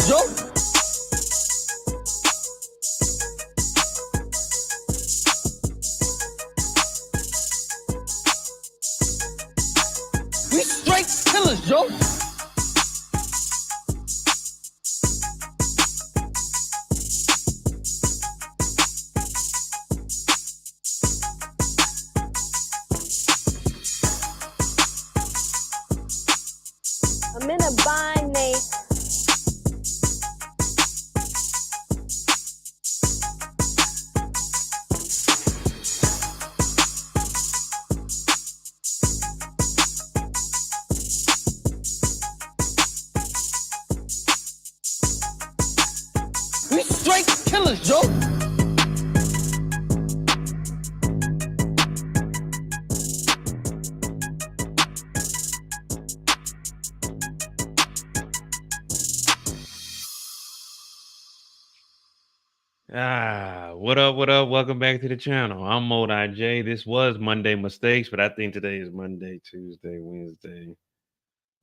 killers, yo. We straight killers, yo. I'm in a bind, mate. We straight killers, yo. What up, what up? Welcome back to the channel. I'm Monet J. This was Monday Mistakes, but I think today is Monday, Tuesday, Wednesday.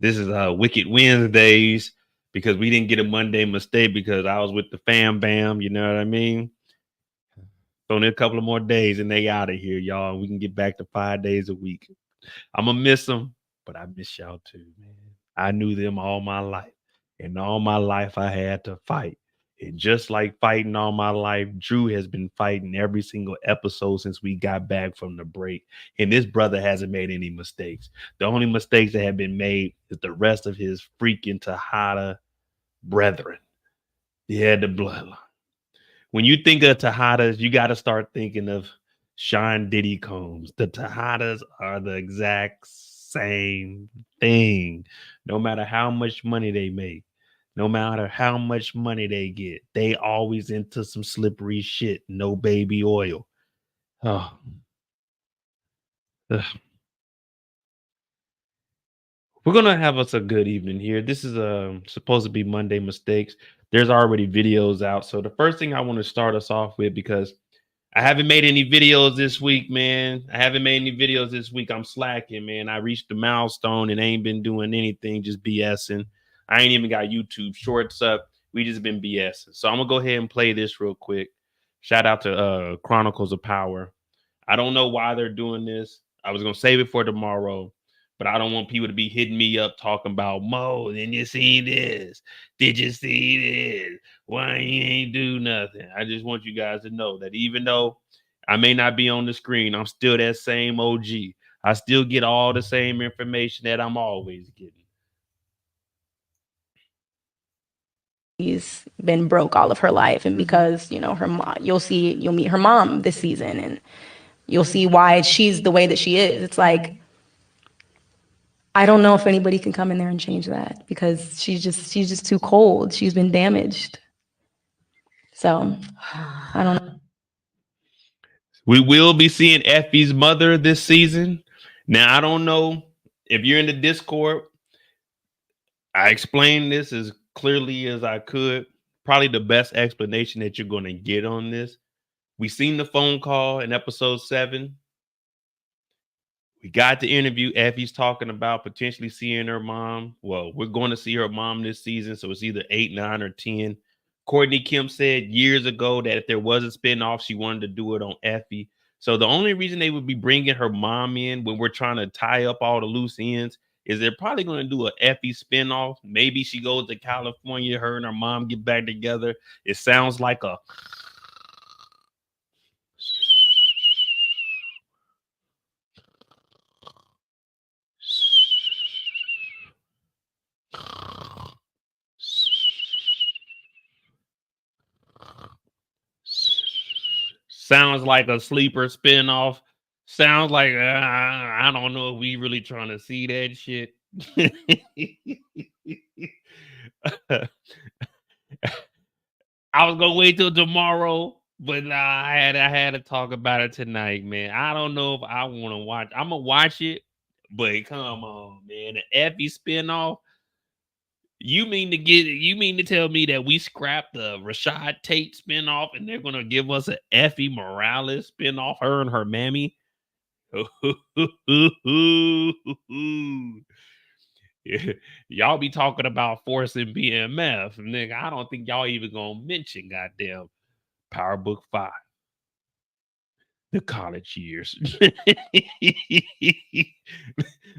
This is Wicked Wednesdays because we didn't get a Monday mistake because I was with the fam bam, you know what I mean? So only a couple of more days and they out of here, y'all. We can get back to 5 days a week. I'm gonna miss them, but I miss y'all too, man. I knew them all my life. And all my life I had to fight. And just like fighting all my life, Drew has been fighting every single episode since we got back from the break. And this brother hasn't made any mistakes. The only mistakes that have been made is the rest of his freaking Tejada brethren. Yeah, the bloodline. When you think of Tejadas, you got to start thinking of Sean Diddy Combs. The Tejadas are the exact same thing. No matter how much money they make, no matter how much money they get, they always into some slippery shit. No baby oil. Oh. Ugh. We're gonna have us a good evening here. This is supposed to be Monday Mistakes. There's already videos out. So the first thing I want to start us off with, because I haven't made any videos this week, man. I'm slacking, man. I reached the milestone and ain't been doing anything, just BSing. I ain't even got YouTube shorts up. We just been BSing. So I'm gonna go ahead and play this real quick. Shout out to Chronicles of Power. I don't know why they're doing this. I was gonna save it for tomorrow, but I don't want people to be hitting me up talking about Mo. Did you see this? Did you see this? Why you ain't do nothing? I just want you guys to know that even though I may not be on the screen, I'm still that same OG. I still get all the same information that I'm always getting. She's been broke all of her life, and because her mom, you'll meet her mom this season, and you'll see why she's the way that she is. It's like, I don't know if anybody can come in there and change that, because she's just too cold. She's been damaged. So I don't know. We will be seeing Effie's mother this season. Now, I don't know if you're in the Discord. I explained this as clearly as I could. Probably the best explanation that you're going to get on this. We seen the phone call in episode 7. We got the interview. Effie's talking about potentially seeing her mom. Well, we're going to see her mom this season, so it's either 8, 9, or 10. Courtney Kim said years ago that if there was a spinoff, she wanted to do it on Effie. So the only reason they would be bringing her mom in when we're trying to tie up all the loose ends is they're probably going to do an Effie spinoff. Maybe she goes to California, her and her mom get back together. It sounds like a... Sounds like a sleeper spinoff. Sounds like I don't know if we really trying to see that shit. I was gonna wait till tomorrow, but I had to talk about it tonight, man. I don't know if I want to watch. I'm gonna watch it, but come on, man, the Effie spinoff. You mean to tell me that we scrapped the Rashad Tate spinoff and they're gonna give us an Effie Morales spinoff, her and her mammy? Y'all be talking about forcing BMF. Nigga, I don't think y'all even gonna mention goddamn Power Book 5. The college years.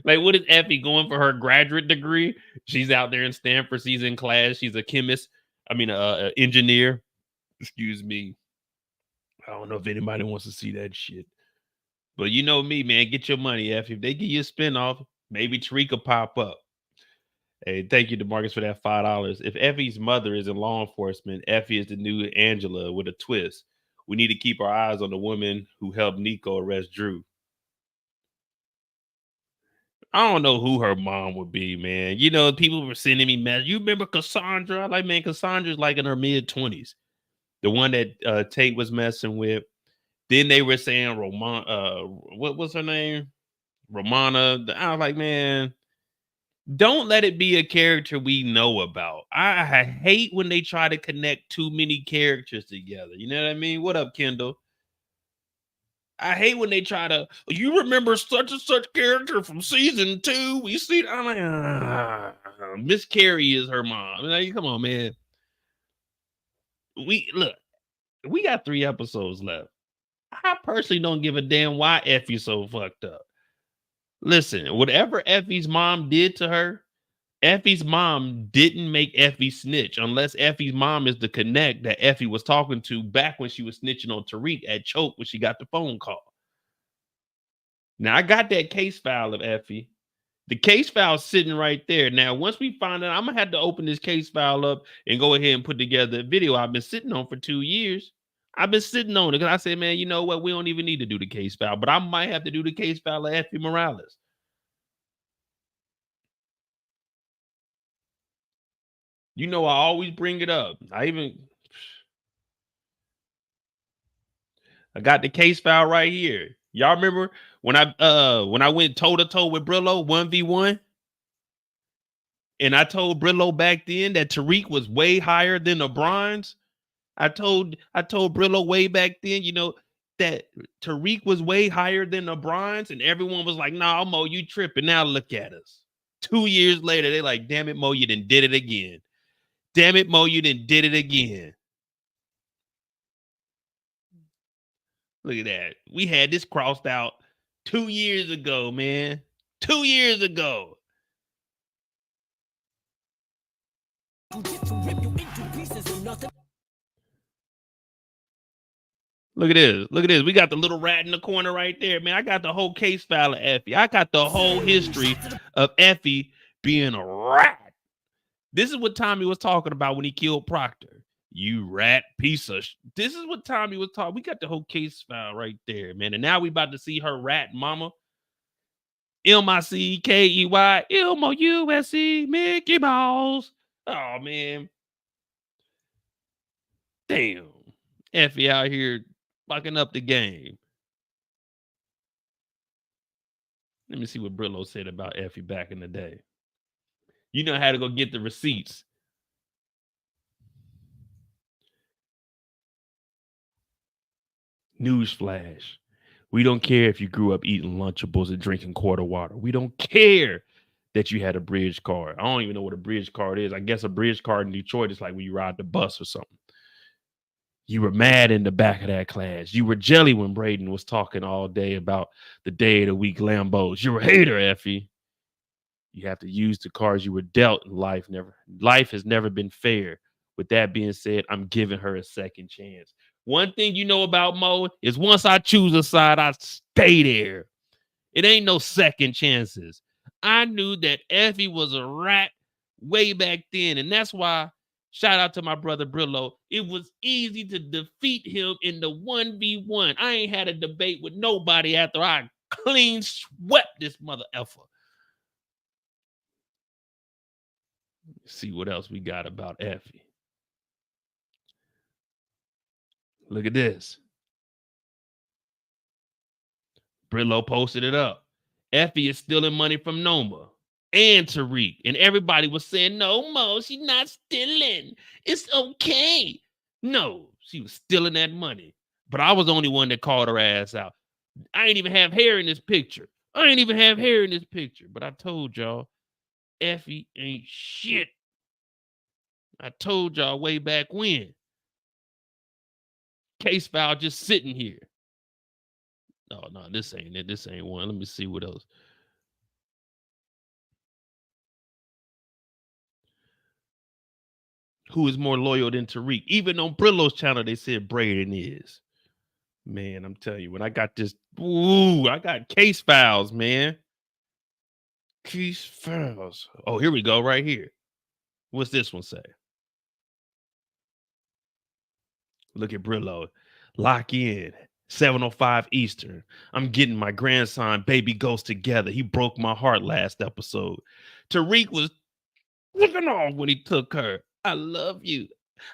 Like, what is Effie going for her graduate degree? She's out there in Stanford. She's in class. She's a chemist. I mean, engineer. Excuse me. I don't know if anybody wants to see that shit. But you know me, man. Get your money, Effie. If they give you a spinoff, maybe Tariq will pop up. Hey, thank you, DeMarcus, for that $5. If Effie's mother is in law enforcement, Effie is the new Angela with a twist. We need to keep our eyes on the woman who helped Nico arrest Drew. I don't know who her mom would be, man. You know, people were sending me messages. You remember Cassandra? Like, man, Cassandra's like in her mid-20s. The one that Tate was messing with. Then they were saying what was her name? Romana. I was like, man, don't let it be a character we know about. I hate when they try to connect too many characters together. You know what I mean? What up, Kendall? I hate when they try to, you remember such and such character from season 2. We see, I'm like, Miss Carrie is her mom. Like, come on, man. We got 3 episodes left. I personally don't give a damn why Effie's so fucked up. Listen, whatever Effie's mom did to her, Effie's mom didn't make Effie snitch unless Effie's mom is the connect that Effie was talking to back when she was snitching on Tariq at Choke when she got the phone call. Now, I got that case file of Effie. The case file is sitting right there. Now, once we find out, I'm going to have to open this case file up and go ahead and put together a video I've been sitting on for 2 years. I've been sitting on it because I said, man, you know what? We don't even need to do the case file, but I might have to do the case file of Effie Morales. You know, I always bring it up. I got the case file right here. Y'all remember when I went toe to toe with Brillo 1v1? And I told Brillo back then that Tariq was way higher than the bronze. I told Brillo way back then, you know, that Tariq was way higher than the bronze, and everyone was like, nah, Mo, you tripping. Now look at us. 2 years later, they like, damn it, Mo, you done did it again. Damn it, Mo, you done did it again. Look at that. We had this crossed out 2 years ago, man. 2 years ago. Look at this. Look at this. We got the little rat in the corner right there, man. I got the whole case file of Effie. I got the whole history of Effie being a rat. This is what Tommy was talking about when he killed Proctor. You rat piece of this is what Tommy was talking. We got the whole case file right there, man. And now we about to see her rat mama. MICKEY ELMOUSE Mickey Mouse. Oh, man. Damn. Effie out here fucking up the game. Let me see what Brillo said about Effie back in the day. You know how to go get the receipts. Newsflash. We don't care if you grew up eating Lunchables and drinking quarter water. We don't care that you had a bridge card. I don't even know what a bridge card is. I guess a bridge card in Detroit is like when you ride the bus or something. You were mad in the back of that class. You were jelly when Brayden was talking all day about the day of the week Lambos. You were a hater, Effie. You have to use the cards you were dealt in life. Life has never been fair. With that being said, I'm giving her a second chance. One thing you know about Mo is once I choose a side, I stay there. It ain't no second chances. I knew that Effie was a rat way back then, and that's why, shout out to my brother Brillo, it was easy to defeat him in the 1v1. I ain't had a debate with nobody after I clean swept this mother effer. Let's see what else we got about Effie. Look at this. Brillo posted it up. Effie is stealing money from Noma and Tariq. And everybody was saying, no, Mo, she's not stealing. It's okay. No, she was stealing that money. But I was the only one that called her ass out. I ain't even have hair in this picture. But I told y'all, Effie ain't shit. I told y'all way back when. Case file just sitting here. Oh, no, this ain't it. This ain't one. Let me see what else. Who is more loyal than Tariq? Even on Brillo's channel, they said Brayden is. Man, I'm telling you, when I got this, I got case files, man. Case files. Oh, here we go, right here. What's this one say? Look at Brillo. Lock in. 7:05 Eastern. I'm getting my grandson, baby ghost together. He broke my heart last episode. Tariq was looking off when he took her. I love you.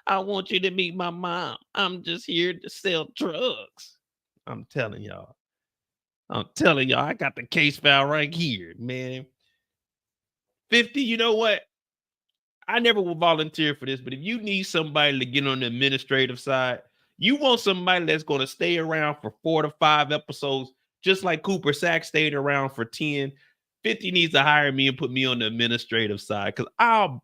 I want you to meet my mom. I'm just here to sell drugs. I'm telling y'all. I got the case file right here, man. 50, you know what? I never will volunteer for this, but if you need somebody to get on the administrative side, you want somebody that's going to stay around for 4 to 5 episodes, just like Cooper Sack stayed around for 10. 50 needs to hire me and put me on the administrative side, because I'll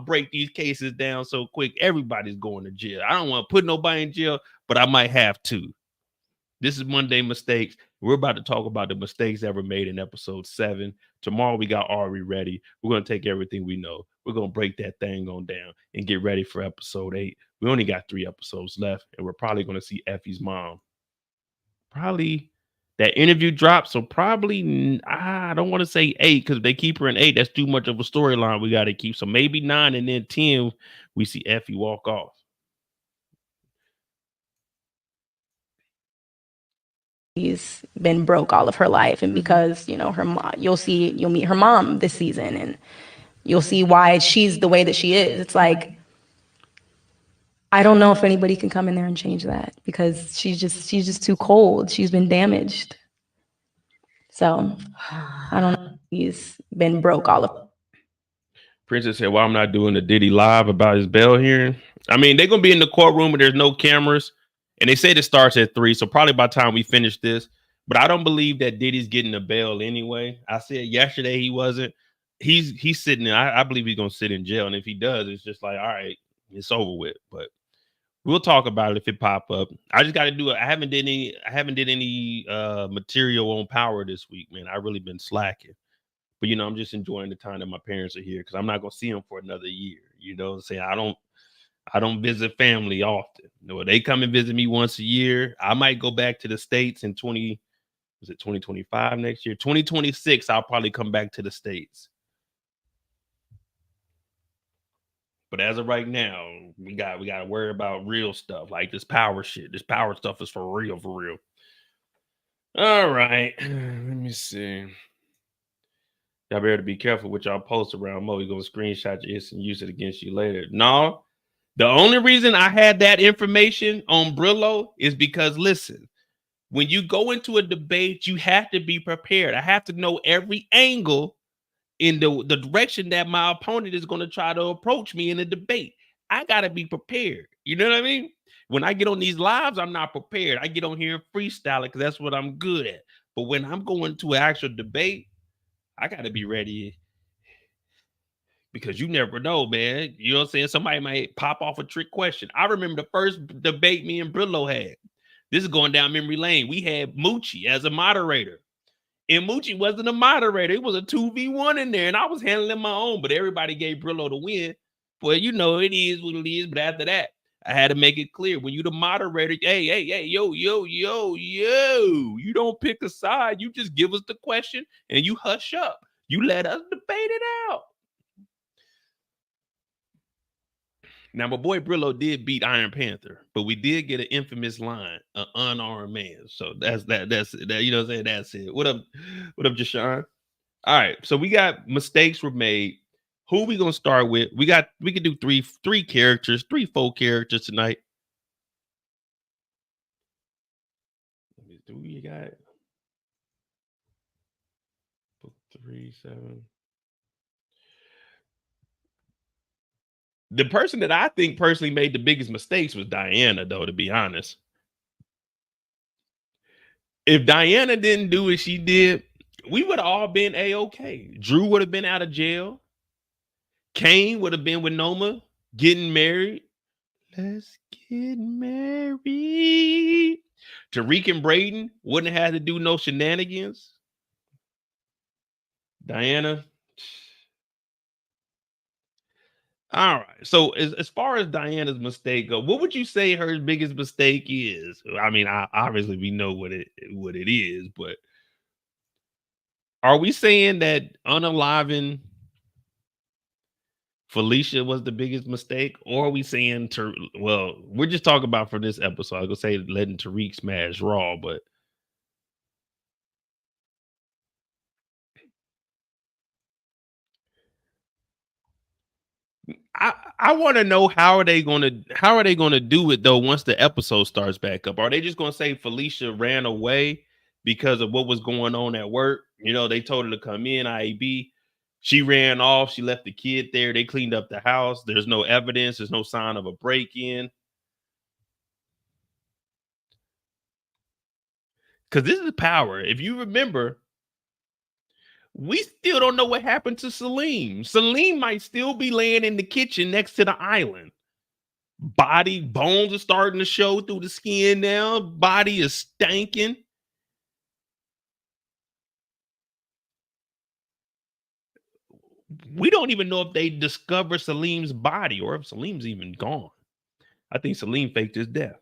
break these cases down so quick. Everybody's going to jail. I don't want to put nobody in jail, but I might have to. This is Monday Mistakes. We're about to talk about the mistakes ever made in episode 7. Tomorrow we got Ari ready. We're going to take everything we know. We're going to break that thing on down and get ready for episode 8. We only got 3 episodes left, and we're probably going to see Effie's mom. Probably that interview drops, so probably, I don't want to say 8, because if they keep her in 8, that's too much of a storyline we got to keep. So maybe 9, and then 10, we see Effie walk off. She's been broke all of her life, and because you'll meet her mom this season, and you'll see why she's the way that she is. It's like, I don't know if anybody can come in there and change that, because she's just too cold. She's been damaged. So I don't know. He's been broke all of. Princess said, well, I'm not doing the Diddy live about his bail hearing. I mean, they're going to be in the courtroom and there's no cameras. And they say it starts at 3. So probably by the time we finish this. But I don't believe that Diddy's getting a bail anyway. I said yesterday he wasn't. He's sitting there. I believe he's going to sit in jail. And if he does, it's just like, all right, it's over with. But we'll talk about it if it pop up. I just got to do it. I haven't did any material on Power this week, man. I really been slacking. But, I'm just enjoying the time that my parents are here, because I'm not going to see them for another year. You know what I'm saying? I don't visit family often. They come and visit me once a year. I might go back to the States in 2025 next year? 2026, I'll probably come back to the States. But as of right now, we got to worry about real stuff, like this power shit. This power stuff is for real, for real. All right. Let me see. Y'all better be careful what y'all post around Mo. He's going to screenshot your and use it against you later. No. The only reason I had that information on Brillo is because, listen, when you go into a debate, you have to be prepared. I have to know every angle in the direction that my opponent is going to try to approach me in a debate. I got to be prepared. You know what I mean? When I get on these lives, I'm not prepared. I get on here and freestyle it because that's what I'm good at. But when I'm going to an actual debate, I got to be ready. Because you never know, man. You know what I'm saying? Somebody might pop off a trick question. I remember the first debate me and Brillo had. This is going down memory lane. We had Moochie as a moderator. And Moochie wasn't a moderator. It was a 2v1 in there. And I was handling my own. But everybody gave Brillo the win. Well, it is what it is. But after that, I had to make it clear. When you the moderator, hey, yo. You don't pick a side. You just give us the question and you hush up. You let us debate it out. Now, my boy Brillo did beat Iron Panther, but we did get an infamous line, an unarmed man. So that's that. You know what I'm saying? That's it. What up, Jashawn? All right. So we got mistakes were made. Who we gonna start with? We could do three characters, 4 characters tonight. Do you got 3, 7? The person that I think personally made the biggest mistakes was Diana, though, to be honest. If Diana didn't do what she did, we would have all been A-okay. Drew would have been out of jail. Kane would have been with Noma, getting married. Let's get married. Tariq and Brayden wouldn't have had to do no shenanigans. Diana. All right. So as far as Diana's mistake go, what would you say her biggest mistake is? I mean, obviously we know what it is, but are we saying that unaliving Felicia was the biggest mistake, or are we saying well, we're just talking about for this episode. I was gonna say letting Tariq smash Raw, but I want to know how are they gonna do it though once the episode starts back up? Are they just gonna say Felicia ran away because of what was going on at work? You know, they told her to come in, IAB. She ran off, she left the kid there, they cleaned up the house. There's no evidence, there's no sign of a break-in. Because this is power. If you remember, we still don't know what happened to Salim. Salim might still be laying in the kitchen next to the island. Body bones are starting to show through the skin now. Body is stanking. We don't even know if they discover Salim's body or if Salim's even gone. I think Salim faked his death.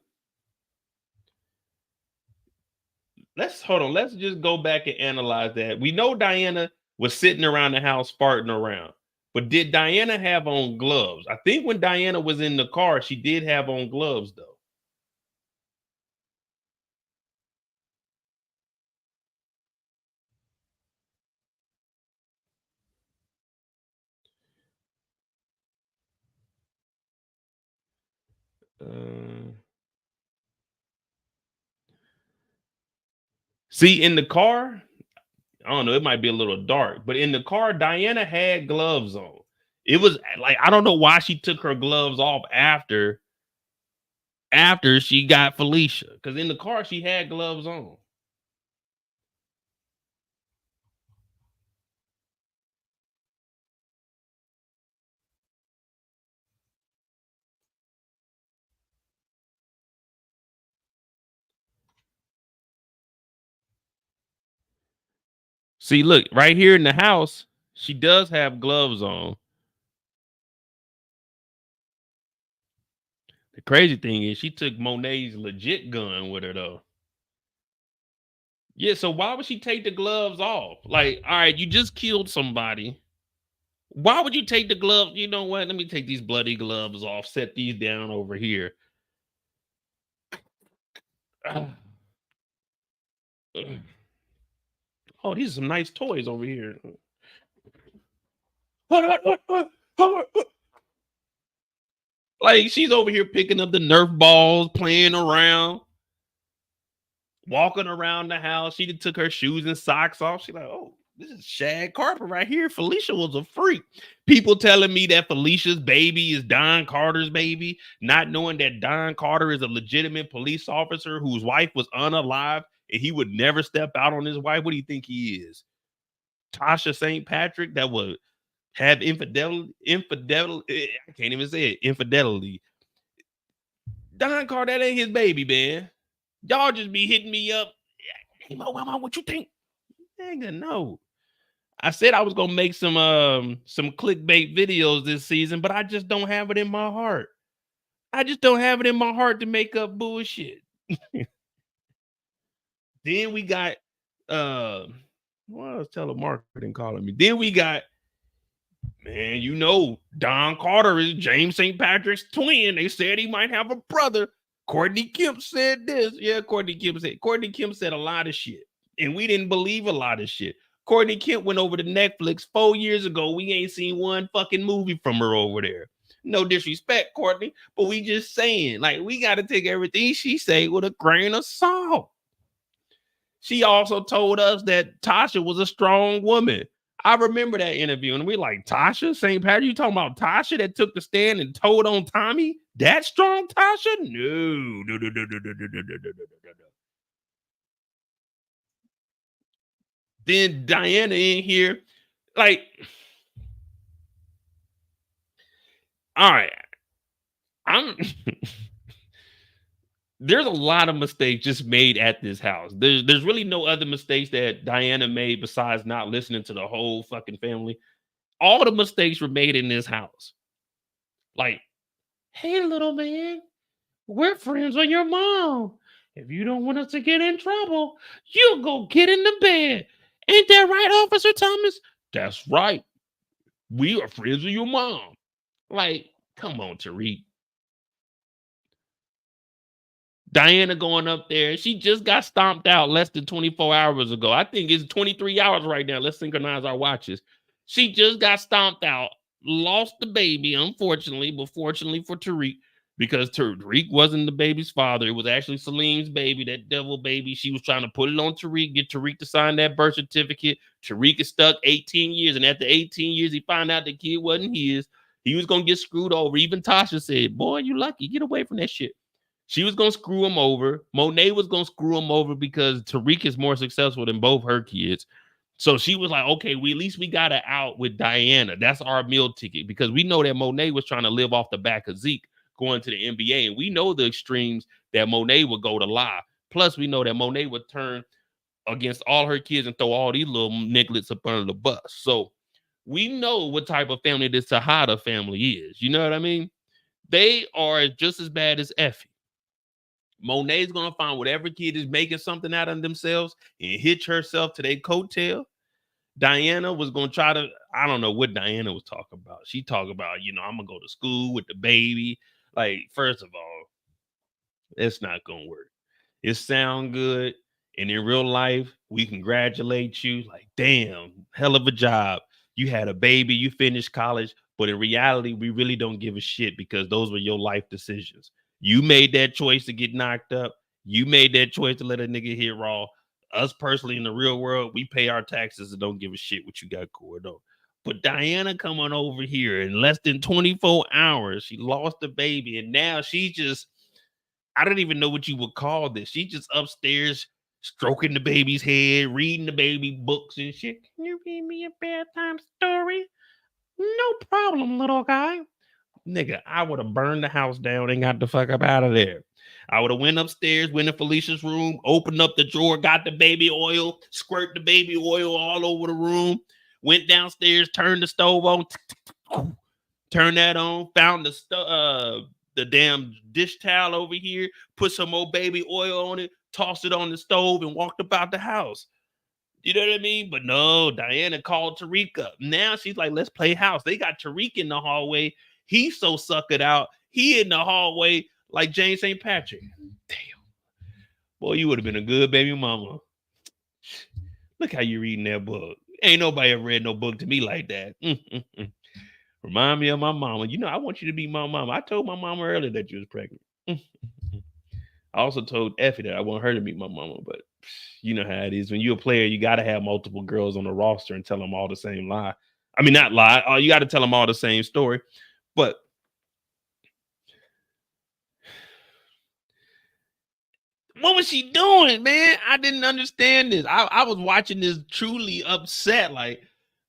Hold on. Let's just go back and analyze that. We know Diana was sitting around the house farting around. But did Diana have on gloves? I think when Diana was in the car, she did have on gloves, though. See, in the car, I don't know, it might be a little dark, but in the car, Diana had gloves on. It was like, I don't know why she took her gloves off after she got Felicia, because in the car, she had gloves on. See, look, right here in the house, she does have gloves on. The crazy thing is she took Monet's legit gun with her, though. Yeah, so why would she take the gloves off? Like, all right, you just killed somebody. Why would you take the gloves? You know what? Let me take these bloody gloves off, set these down over here. Oh, these are some nice toys over here. Like, she's over here picking up the Nerf balls, playing around, walking around the house. She took her shoes and socks off. She's like, oh, this is shag carpet right here. Felicia was a freak. People telling me that Felicia's baby is Don Carter's baby, not knowing that Don Carter is a legitimate police officer whose wife was unalive and he would never step out on his wife. What do you think he is? Tasha St. Patrick that would have infidelity. I can't even say it. Infidelity. Don Carter, that ain't his baby, man. Y'all just be hitting me up. Hey, Mama, what you think? Nigga, no. I said I was gonna make some clickbait videos this season, but I just don't have it in my heart. I just don't have it in my heart to make up bullshit. Then we got well, telemarketing calling me. Then we got, man, you know, Don Carter is James St. Patrick's twin. They said he might have a brother. Courtney Kemp said this. Yeah, Courtney Kemp said a lot of shit. And we didn't believe a lot of shit. Courtney Kemp went over to Netflix 4 years ago. We ain't seen one fucking movie from her over there. No disrespect, Courtney, but we just saying, like, we got to take everything she say with a grain of salt. She also told us that Tasha was a strong woman. I remember that interview, and we like, Tasha St. Patrick, you talking about Tasha that took the stand and told on Tommy? That strong Tasha? No. Then Diana in here, like, All right. I'm there's a lot of mistakes just made at this house. There's really no other mistakes that Diana made besides not listening to the whole fucking family. All the mistakes were made in this house. Like, hey, little man, we're friends with your mom. If you don't want us to get in trouble, you'll go get in the bed. Ain't that right, Officer Thomas? That's right. We are friends with your mom. Like, come on, Tariq. Diana going up there. She just got stomped out less than 24 hours ago. I think it's 23 hours right now. Let's synchronize our watches. She just got stomped out, lost the baby, unfortunately, but fortunately for Tariq, because Tariq wasn't the baby's father. It was actually Salim's baby, that devil baby. She was trying to put it on Tariq, get Tariq to sign that birth certificate. Tariq is stuck 18 years, and after 18 years, he found out the kid wasn't his. He was going to get screwed over. Even Tasha said, boy, you lucky. Get away from that shit. She was going to screw him over. Monet was going to screw him over because Tariq is more successful than both her kids. So she was like, okay, at least we got her out with Diana. That's our meal ticket, because we know that Monet was trying to live off the back of Zeke going to the NBA. And we know the extremes that Monet would go to lie. Plus, we know that Monet would turn against all her kids and throw all these little nigglets up under the bus. So we know what type of family this Tejada family is. You know what I mean? They are just as bad as Effie. Monet's going to find whatever kid is making something out of themselves and hitch herself to their coattail. Diana was going to try to, I don't know what Diana was talking about. She talked about, I'm going to go to school with the baby. Like, first of all, it's not going to work. It sound good. And in real life, we congratulate you. Like, damn, hell of a job. You had a baby, you finished college. But in reality, we really don't give a shit, because those were your life decisions. You made that choice to get knocked up. You made that choice to let a nigga hit raw. Us personally, in the real world, we pay our taxes and don't give a shit what you got going on. But Diana coming over here in less than 24 hours, she lost the baby, and now she just, I don't even know what you would call this. She just upstairs stroking the baby's head, reading the baby books and shit. Can you read me a bedtime story? No problem, little guy. Nigga, I would have burned the house down and got the fuck up out of there. I would have went upstairs, went in Felicia's room, opened up the drawer, got the baby oil, squirt the baby oil all over the room, went downstairs, turned the stove on, turned that on, found the damn dish towel over here, put some more baby oil on it, tossed it on the stove, and walked about the house. You know what I mean? But no, Diana called Tariq up. Now she's like, let's play house. They got Tariq in the hallway. He's so suckered out. He in the hallway like James St. Patrick. Damn. Boy, you would have been a good baby mama. Look how you reading that book. Ain't nobody ever read no book to me like that. Remind me of my mama. I want you to be my mama. I told my mama earlier that you was pregnant. I also told Effie that I want her to meet my mama, but you know how it is. When you're a player, you got to have multiple girls on the roster and tell them all the same lie. I mean, not lie. You got to tell them all the same story. But what was she doing, man? I didn't understand this. I was watching this truly upset. Like,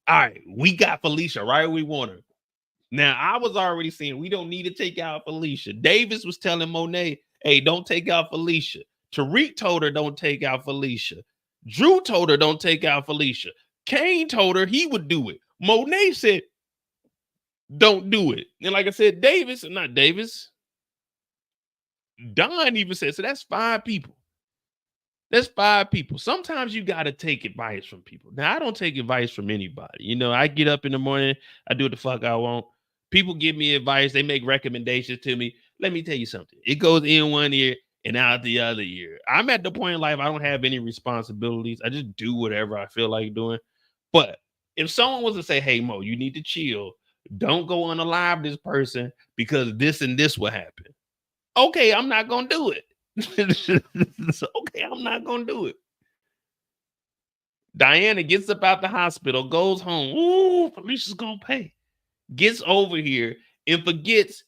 all right, we got Felicia, right? We want her. Now, I was already saying we don't need to take out Felicia. Davis was telling Monet, hey, don't take out Felicia. Tariq told her don't take out Felicia. Drew told her don't take out Felicia. Kane told her he would do it. Monet said, don't do it. And like I said, Don even said, so that's 5 people. That's 5 people. Sometimes you got to take advice from people. Now, I don't take advice from anybody. I get up in the morning, I do what the fuck I want. People give me advice. They make recommendations to me. Let me tell you something. It goes in one ear and out the other ear. I'm at the point in life I don't have any responsibilities. I just do whatever I feel like doing. But if someone was to say, hey, Mo, you need to chill. Don't go on live this person because this and this will happen. Okay, I'm not going to do it. Okay, I'm not going to do it. Diana gets up out the hospital, goes home. Ooh, Felicia's going to pay. Gets over here and forgets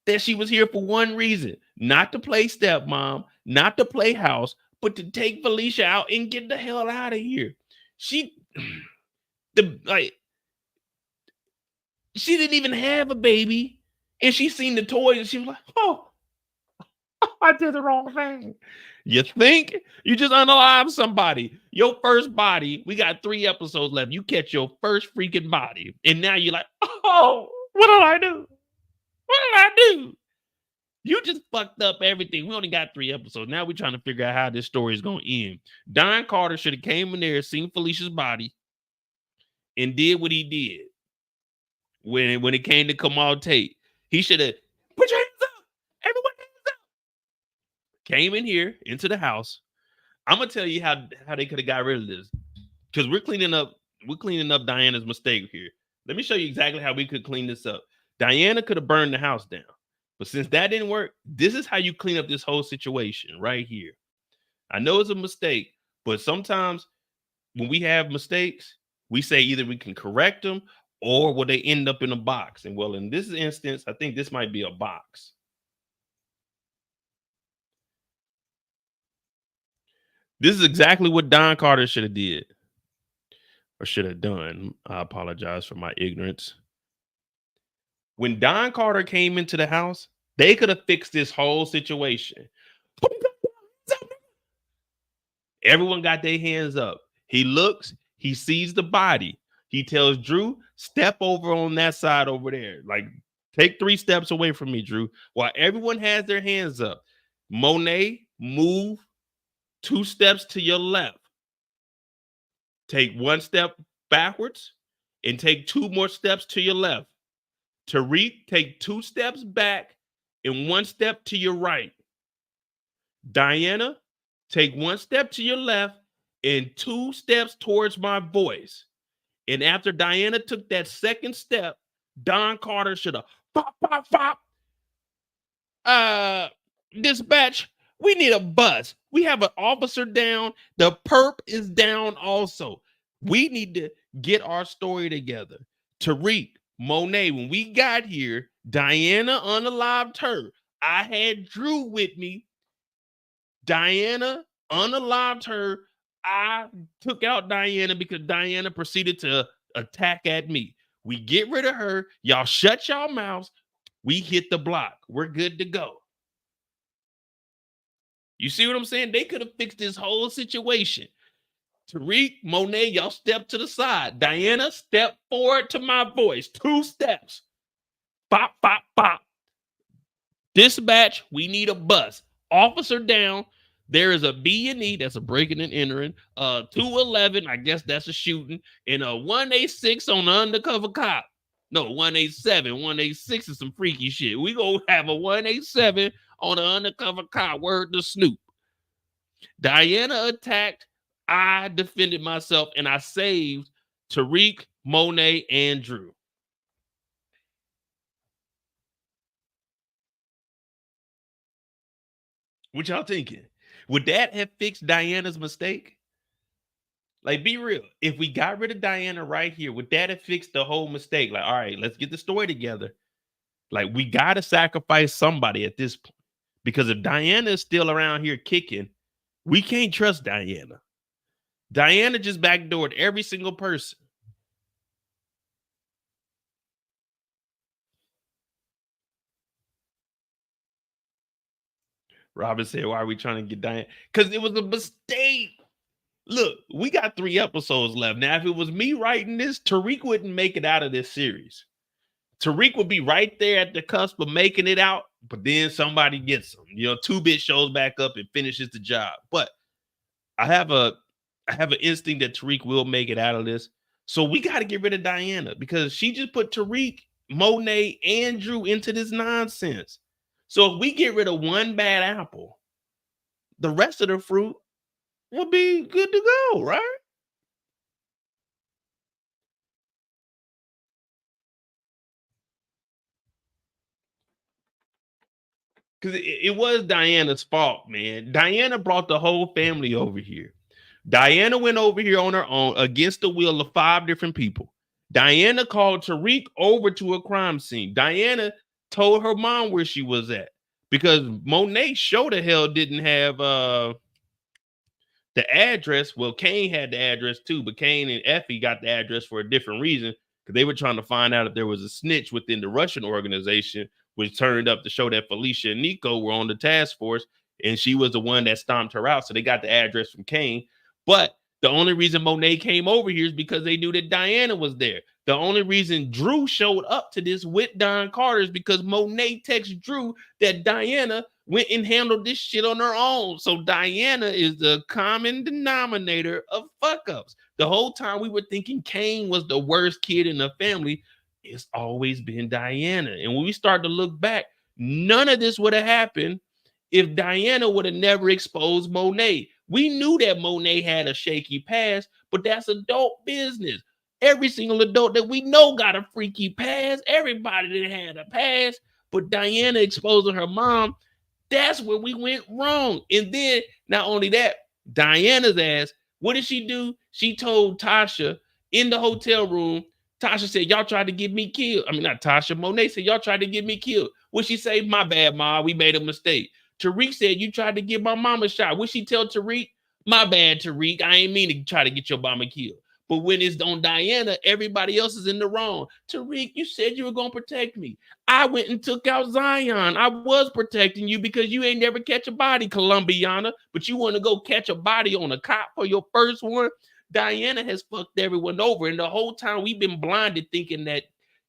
that she was here for one reason, not to play stepmom, not to play house, but to take Felicia out and get the hell out of here. She didn't even have a baby, And she seen the toys and she was like, oh, I did the wrong thing. You think you just unalive somebody? Your first body, we got 3 episodes left. You catch your first freaking body. And now you're like, oh, what did I do? What did I do? You just fucked up everything. We only got 3 episodes. Now we're trying to figure out how this story is going to end. Don Carter should have came in there, seen Felicia's body, and did what he did when it came to Kamal Tate. He should have put your hands up. Everyone hands up. Came in here into the house. I'm gonna tell you how they could have got rid of this. Because we're cleaning up Diana's mistake here. Let me show you exactly how we could clean this up. Diana could have burned the house down. But since that didn't work, this is how you clean up this whole situation right here. I know it's a mistake, but sometimes when we have mistakes, we say either we can correct them or will they end up in a box? And well, in this instance, I think this might be a box. This is exactly what Don Carter should have did or should have done. I apologize for my ignorance. When Don Carter came into the house, they could have fixed this whole situation. Everyone got their hands up. He looks, he sees the body. He tells Drew, step over on that side over there. Like, take 3 steps away from me, Drew. While everyone has their hands up. Monet, move 2 steps to your left. Take 1 step backwards and take 2 more steps to your left. Tariq, take 2 steps back and 1 step to your right. Diana, take 1 step to your left and 2 steps towards my voice. And after Diana took that 2nd step, Don Carter should have pop. Dispatch, we need a bus. We have an officer down. The perp is down also. We need to get our story together. Tariq, Monet, when we got here, Diana unalived her. I had Drew with me. Diana unalived her. I took out Diana because Diana proceeded to attack at me. We get rid of her. Y'all shut y'all mouths. We hit the block. We're good to go. You see what I'm saying? They could have fixed this whole situation. Tariq, Monet, y'all step to the side. Diana, step forward to my voice. 2 steps. Pop. Dispatch, we need a bus. Officer down. There is a B&E, that's a breaking and entering. 211, I guess that's a shooting. And a 186 on the undercover cop. No, 187. 186 is some freaky shit. We gonna have a 187 on the undercover cop. Word to Snoop. Diana attacked. I defended myself and I saved Tariq, Monet, and Drew. What y'all thinking? Would that have fixed Diana's mistake? Like, be real. If we got rid of Diana right here, would that have fixed the whole mistake? Like, all right, let's get the story together. Like, we got to sacrifice somebody at this point. Because if Diana is still around here kicking, we can't trust Diana. Diana just backdoored every single person. Robin said, why are we trying to get Diana? Because it was a mistake. Look, we got 3 episodes left. Now, if it was me writing this, Tariq wouldn't make it out of this series. Tariq would be right there at the cusp of making it out, but then somebody gets him. You know, 2-Bit shows back up and finishes the job. But I have an instinct that Tariq will make it out of this. So we got to get rid of Diana because she just put Tariq, Monet, and Drew into this nonsense. So if we get rid of one bad apple, the rest of the fruit will be good to go, right? Because it was Diana's fault, man. Diana brought the whole family over here. Diana went over here on her own against the will of 5 different people. Diana called Tariq over to a crime scene. Diana told her mom where she was at because Monet sure the hell didn't have the address. Well, Kane had the address too, but Kane and Effie got the address for a different reason because they were trying to find out if there was a snitch within the Russian organization which turned up to show that Felicia and Nico were on the task force, and she was the one that stomped her out. So they got the address from Kane. But the only reason Monet came over here is because they knew that Diana was there. The only reason Drew showed up to this with Don Carter is because Monet texted Drew that Diana went and handled this shit on her own. So Diana is the common denominator of fuck-ups. The whole time we were thinking Kane was the worst kid in the family. It's always been Diana. And when we start to look back, none of this would have happened if Diana would have never exposed Monet. We knew that Monet had a shaky past, but that's adult business. Every single adult that we know got a freaky past. Everybody that had a past, but Diana exposing her mom, that's where we went wrong. And then not only that, Diana's ass, what did she do? She told Tasha in the hotel room, Tasha said, y'all tried to get me killed. I mean, not Tasha, Monet said, y'all tried to get me killed. What she say? My bad, Ma, we made a mistake. Tariq said, you tried to get my mama shot. What she tell Tariq? My bad, Tariq. I ain't mean to try to get your mama killed. But when it's on Diana, everybody else is in the wrong. Tariq, you said you were going to protect me. I went and took out Zion. I was protecting you because you ain't never catch a body, Colombiana. But you want to go catch a body on a cop for your first one? Diana has fucked everyone over. And the whole time we've been blinded thinking that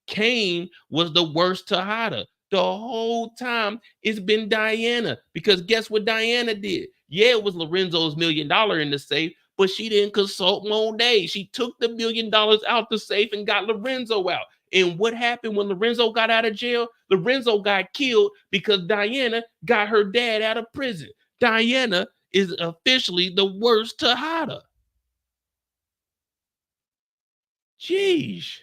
Kane was the worst Tejada. The whole time it's been Diana. Because guess what Diana did? Yeah, it was Lorenzo's $1 million in the safe, but she didn't consult Monet. She took the $1 million out the safe and got Lorenzo out. And what happened when Lorenzo got out of jail? Lorenzo got killed because Diana got her dad out of prison. Diana is officially the worst Tejada. Jeez.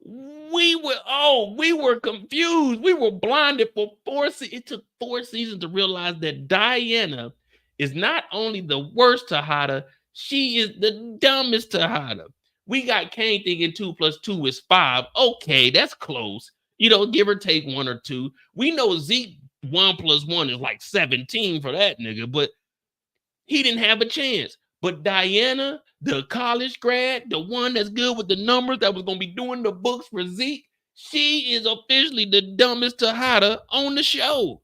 We were confused. We were blinded for 4 seasons. It took 4 seasons to realize that Diana is not only the worst Tejada, she is the dumbest Tejada. We got Kane thinking 2 + 2 is 5. Okay, that's close. You know, give or take 1 or 2. We know Zeke 1 + 1 is like 17 for that nigga, but he didn't have a chance. But Diana, the college grad, the one that's good with the numbers, that was going to be doing the books for Zeke, she is officially the dumbest Tejada on the show.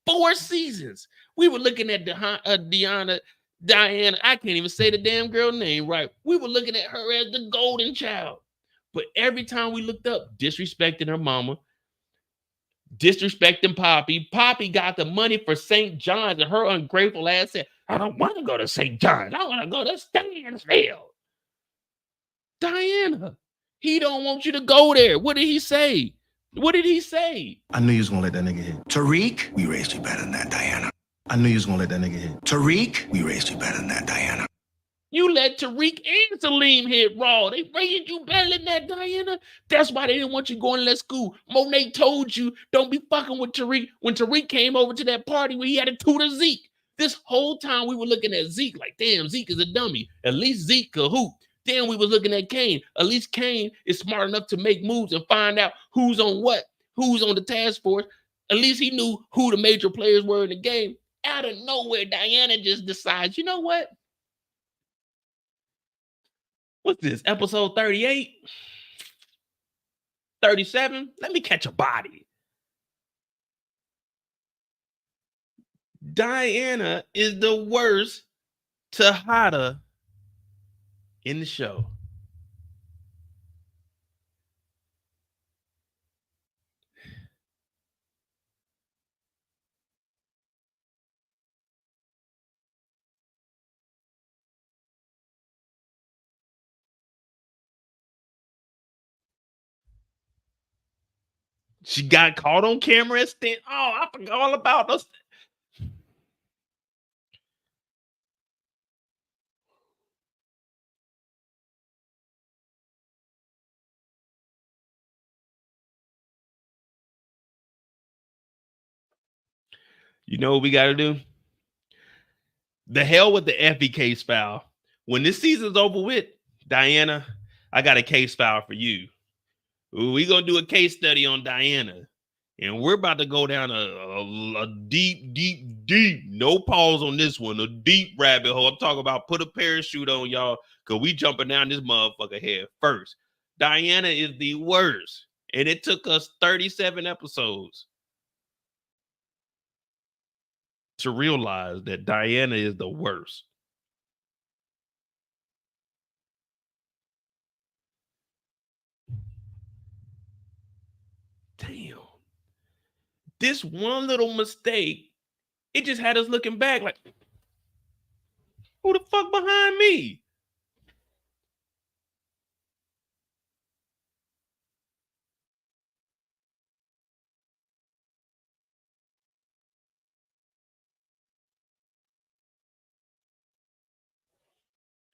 4 seasons. We were looking at Diana, I can't even say the damn girl name right. We were looking at her as the golden child. But every time we looked up, disrespecting her mama, disrespecting Poppy. Poppy got the money for St. John's, and her ungrateful ass said, I don't want to go to St. John's. I want to go to Stanfield. Diana, he don't want you to go there. What did he say? What did he say? I knew you was going to let that nigga hit. Tariq, we raised you better than that, Diana. I knew you was going to let that nigga hit. Tariq, we raised you better than that, Diana. You let Tariq and Salim hit raw. They raised you better than that, Diana. That's why they didn't want you going to that school. Monet told you, don't be fucking with Tariq. When Tariq came over to that party where he had to tutor Zeke. This whole time we were looking at Zeke like, damn, Zeke is a dummy. At least Zeke could hoop. Then we were looking at Kane. At least Kane is smart enough to make moves and find out who's on what, who's on the task force. At least he knew who the major players were in the game. Out of nowhere, Diana just decides, you know what? What's this, episode 38? 37? Let me catch a body. Diana is the worst Tejada in the show. She got caught on camera at Stanfield. Oh, I forgot all about those. You know what we got to do? The hell with the Effie case file. When this season's over with, Diana, I got a case file for you. We're going to do a case study on Diana. And we're about to go down a deep, no pause on this one, a deep rabbit hole. I'm talking about put a parachute on, y'all, because we jumping down this motherfucker head first. Diana is the worst. And it took us 37 episodes to realize that Diana is the worst. Damn. This one little mistake, it just had us looking back like, who the fuck behind me?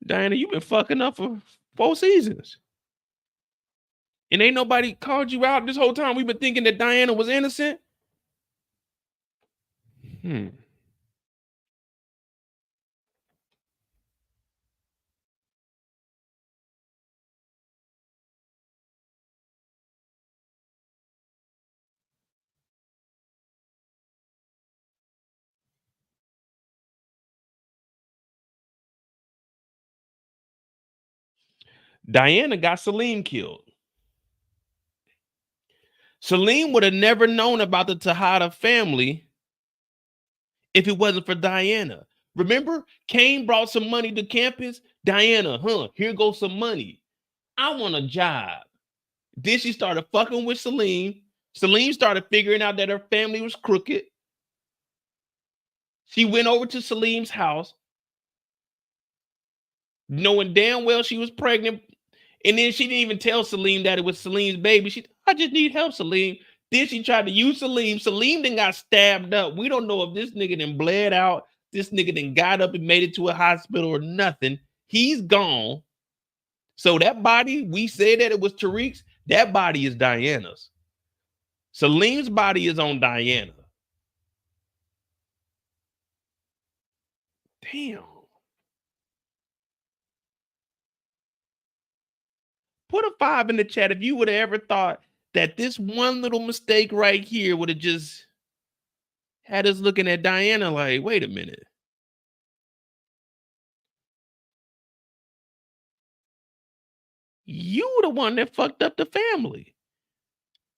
Diana, you've been fucking up for 4 seasons. And ain't nobody called you out this whole time. We've been thinking that Diana was innocent. Diana got Salim killed. Salim would have never known about the Tejada family if it wasn't for Diana. Remember, Kane brought some money to campus. Diana, here goes some money. I want a job. Then she started fucking with Salim. Salim started figuring out that her family was crooked. She went over to Salim's house, knowing damn well she was pregnant. And then she didn't even tell Salim that it was Salim's baby. I just need help, Salim. Then she tried to use Salim. Salim then got stabbed up. We don't know if this nigga then bled out. This nigga then got up and made it to a hospital or nothing. He's gone. So that body, we said that it was Tariq's. That body is Diana's. Salim's body is on Diana. Damn. Put a 5 in the chat if you would have ever thought that this one little mistake right here would have just had us looking at Diana like, wait a minute. You the one that fucked up the family.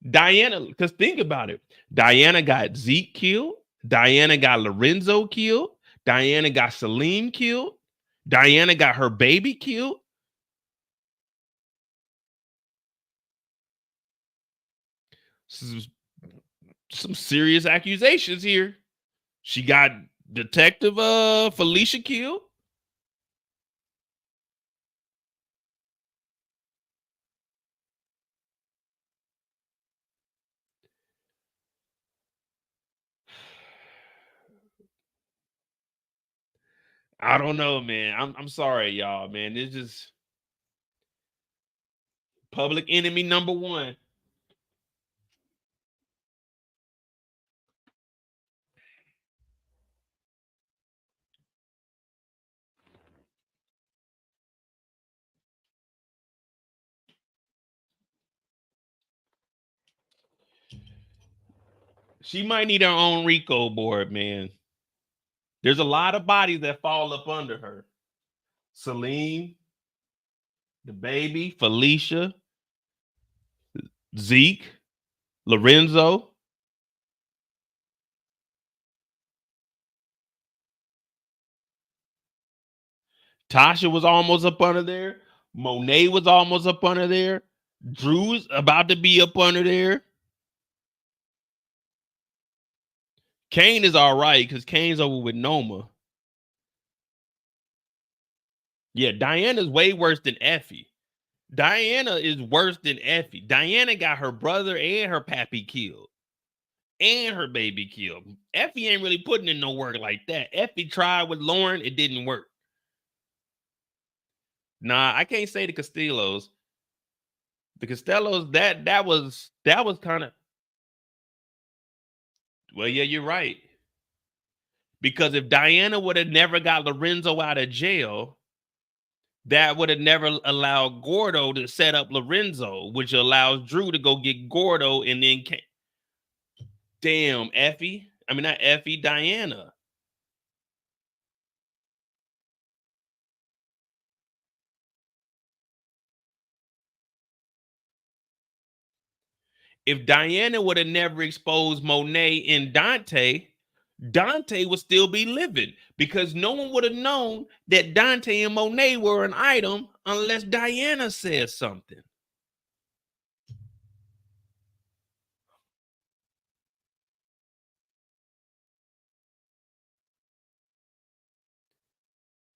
Diana, because think about it. Diana got Zeke killed. Diana got Lorenzo killed. Diana got Salim killed. Diana got her baby killed. Some serious accusations here. She got Detective Felicia killed. I don't know, man. I'm sorry, y'all, man. It's just public enemy number 1. She might need her own Rico board, man. There's a lot of bodies that fall up under her. Salim, the baby, Felicia, Zeke, Lorenzo. Tasha was almost up under there. Monet was almost up under there. Drew's about to be up under there. Kane is all right because Kane's over with Noma. Yeah, Diana's way worse than Effie. Diana is worse than Effie. Diana got her brother and her pappy killed. And her baby killed. Effie ain't really putting in no work like that. Effie tried with Lauren, it didn't work. Nah, I can't say the Castillos. The Costellos, that was kind of. Well, yeah, you're right. Because if Diana would have never got Lorenzo out of jail, that would have never allowed Gordo to set up Lorenzo, which allows Drew to go get Gordo and then damn, Effie. I mean, not Effie, Diana. If Diana would have never exposed Monet and Dante, Dante would still be living because no one would have known that Dante and Monet were an item unless Diana said something.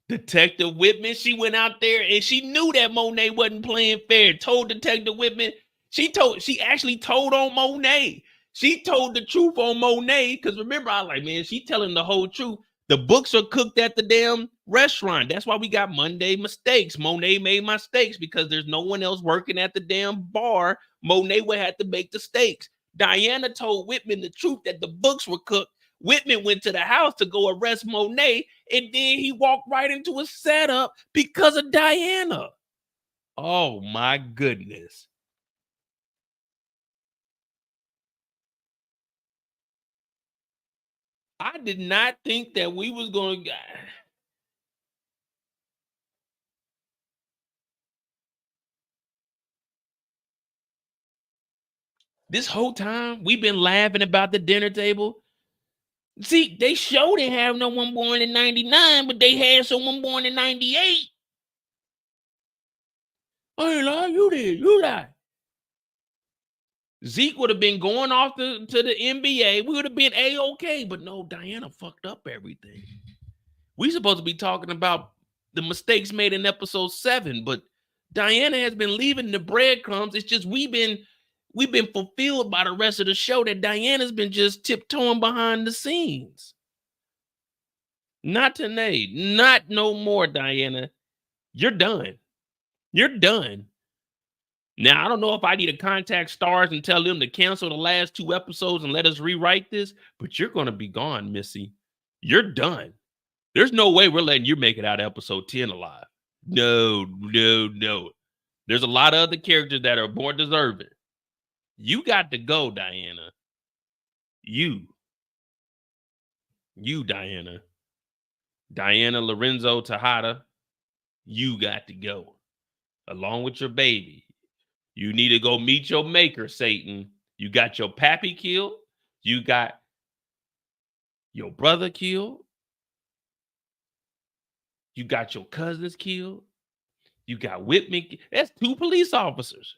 Detective Whitman, she went out there and she knew that Monet wasn't playing fair. Told Detective Whitman, she actually told on Monet. She told the truth on Monet. Because remember, I was like, man, she telling the whole truth. The books are cooked at the damn restaurant. That's why we got Monday mistakes. Monet made mistakes because there's no one else working at the damn bar. Monet would have to make the steaks. Diana told Whitman the truth that the books were cooked. Whitman went to the house to go arrest Monet, and then he walked right into a setup because of Diana. Oh my goodness. I did not think that we was going to... This whole time, we've been laughing about the dinner table. See, they sure didn't have no one born in 99, but they had someone born in 98. I ain't lie, you did. You lied. Zeke would have been going off to the NBA. We would have been A-OK, but no, Diana fucked up everything. We supposed to be talking about the mistakes made in episode 7, but Diana has been leaving the breadcrumbs. It's just we've been fulfilled by the rest of the show that Diana's been just tiptoeing behind the scenes. Not today. Not no more, Diana. You're done. You're done. Now, I don't know if I need to contact Starz and tell them to cancel the last 2 episodes and let us rewrite this, but you're going to be gone, Missy. You're done. There's no way we're letting you make it out of episode 10 alive. No. There's a lot of other characters that are more deserving. You got to go, Diana. You, Diana. Diana Lorenzo Tejada, you got to go. Along with your baby. You need to go meet your maker, Satan. You got your pappy killed. You got your brother killed. You got your cousins killed. You got Whitman. That's 2 police officers.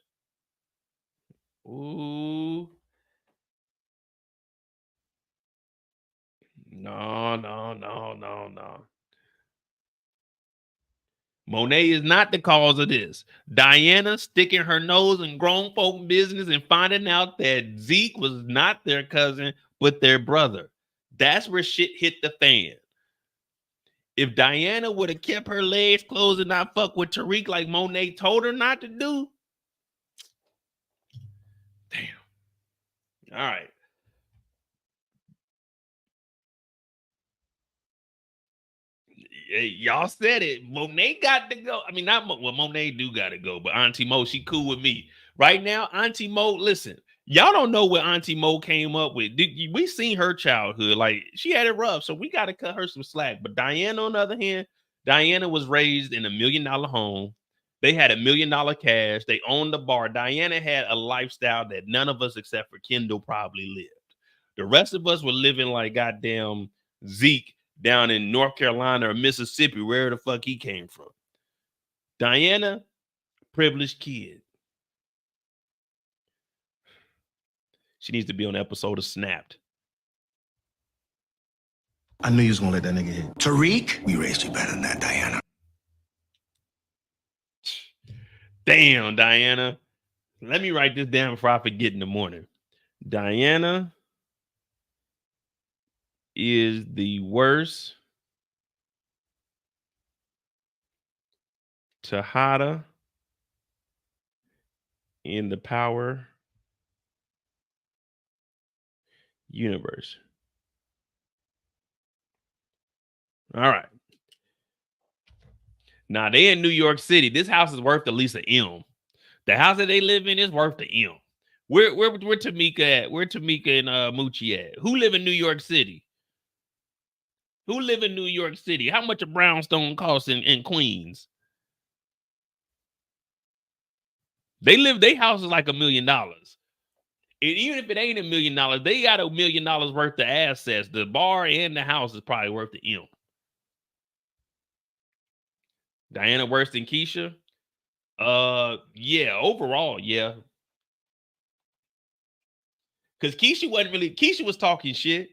Ooh. No. Monet is not the cause of this. Diana sticking her nose in grown folk business and finding out that Zeke was not their cousin, but their brother. That's where shit hit the fan. If Diana would have kept her legs closed and not fuck with Tariq like Monet told her not to do. Damn. All right. Y'all said it. Monet got to go. I mean, Monet do got to go, but Auntie Mo, she cool with me. Right now, Auntie Mo, listen, y'all don't know what Auntie Mo came up with. We seen her childhood. Like, she had it rough, so we got to cut her some slack. But Diana, on the other hand, Diana was raised in $1 million home. They had $1 million cash. They owned the bar. Diana had a lifestyle that none of us except for Kendall probably lived. The rest of us were living like goddamn Zeke down in North Carolina or Mississippi, where the fuck he came from. Diana, privileged kid. She needs to be on an episode of Snapped. I knew you was gonna let that nigga hit. Tariq, we raised you better than that, Diana. Damn, Diana. Let me write this down before I forget in the morning. Diana is the worst Tejada in the Power universe. All right. Now they in New York City. This house is worth at least an M. The house that they live in is worth an M. Where Tamika at? Where Tamika and Moochie at? Who live in New York City? Who live in New York City? How much a brownstone costs in Queens? Their house is like $1 million. And even if it ain't $1 million, they got $1 million worth of assets. The bar and the house is probably worth the M. Diana worse than Keisha? Yeah, overall, yeah. Because Keisha was talking shit.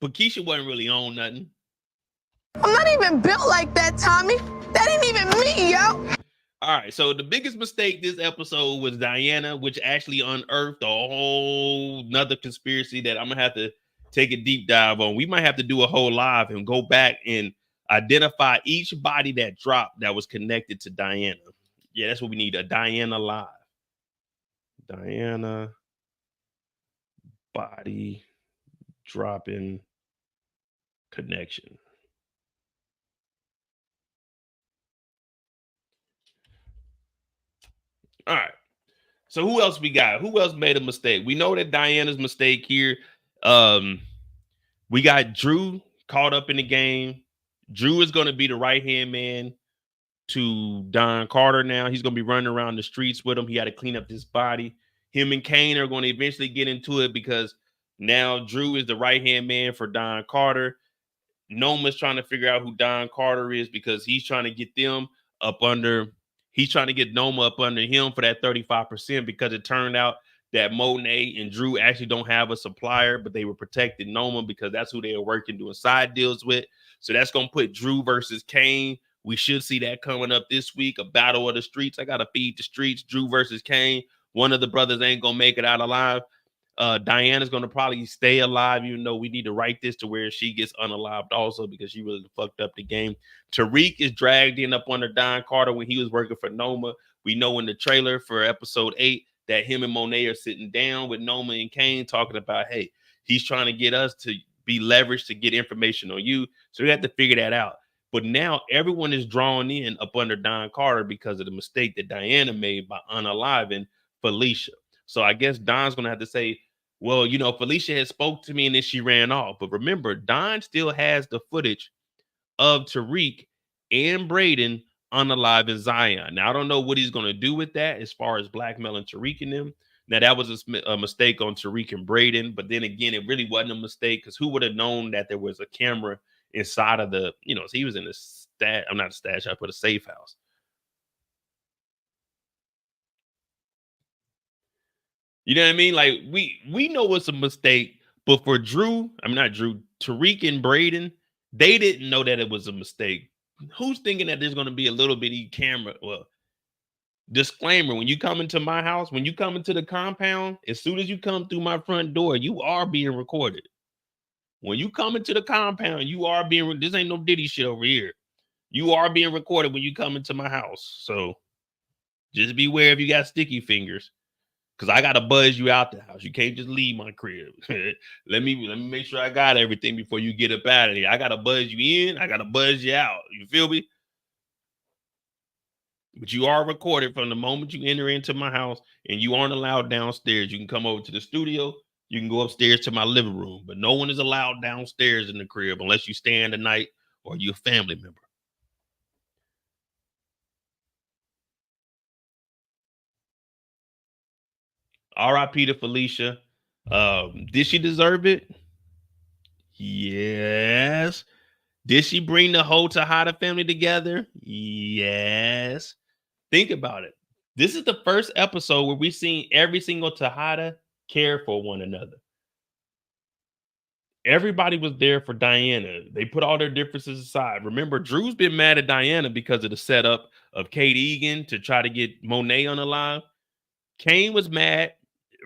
But Keisha wasn't really on nothing. I'm not even built like that, Tommy. That ain't even me, yo. All right, so the biggest mistake this episode was Diana, which actually unearthed a whole nother conspiracy that I'm gonna have to take a deep dive on. We might have to do a whole live and go back and identify each body that dropped that was connected to Diana. Yeah, that's what we need, a Diana live. Diana body dropping connection. All right. So who else we got? Who else made a mistake? We know that Diana's mistake here. We got Drew caught up in the game. Drew is going to be the right-hand man to Don Carter now. He's going to be running around the streets with him. He had to clean up this body. Him and Kane are going to eventually get into it because now Drew is the right-hand man for Don Carter. Noma's trying to figure out who Don Carter is because he's trying to get them up under. He's trying to get Noma up under him for that 35% because it turned out that Monet and Drew actually don't have a supplier, but they were protecting Noma because that's who they were working doing side deals with. So that's going to put Drew versus Kane. We should see that coming up this week, a battle of the streets. I got to feed the streets, Drew versus Kane. One of the brothers ain't going to make it out alive. Diana's going to probably stay alive, even though we need to write this to where she gets unalived also because she really fucked up the game. Tariq is dragged in up under Don Carter when he was working for Noma. We know in the trailer for episode 8 that him and Monet are sitting down with Noma and Kane talking about, hey, he's trying to get us to be leveraged to get information on you. So we have to figure that out. But now everyone is drawn in up under Don Carter because of the mistake that Diana made by unaliving Felicia. So I guess Don's going to have to say, well, you know, Felicia had spoke to me and then she ran off. But remember, Don still has the footage of Tariq and Brayden unaliving Zion. Now, I don't know what he's going to do with that as far as blackmailing Tariq and them. Now, that was a mistake on Tariq and Brayden. But then again, it really wasn't a mistake because who would have known that there was a camera inside of the, you know, so he was in the I'm not a stash, I put a safe house. You know what I mean? Like we know it's a mistake, but for Tariq and Brayden, they didn't know that it was a mistake. Who's thinking that there's going to be a little bitty camera? Well, disclaimer, when you come into my house, when you come into the compound, as soon as you come through my front door, you are being recorded. When you come into the compound, you are being, this ain't no Diddy shit over here. You are being recorded when you come into my house. So just beware if you got sticky fingers. Because I gotta buzz you out the house. You can't just leave my crib. let me make sure I got everything before you get up out of here. I gotta buzz you in. I gotta buzz you out. You feel me? But you are recorded from the moment you enter into my house, and you aren't allowed downstairs. You can come over to the studio. You can go upstairs to my living room, but no one is allowed downstairs in the crib unless you stay in the night or you're a family member. R.I.P. to Felicia. Did she deserve it? Yes. Did she bring the whole Tejada family together? Yes. Think about it. This is the first episode where we've seen every single Tejada care for one another. Everybody was there for Diana. They put all their differences aside. Remember, Drew's been mad at Diana because of the setup of Kate Egan to try to get Monet unalive. Kane was mad.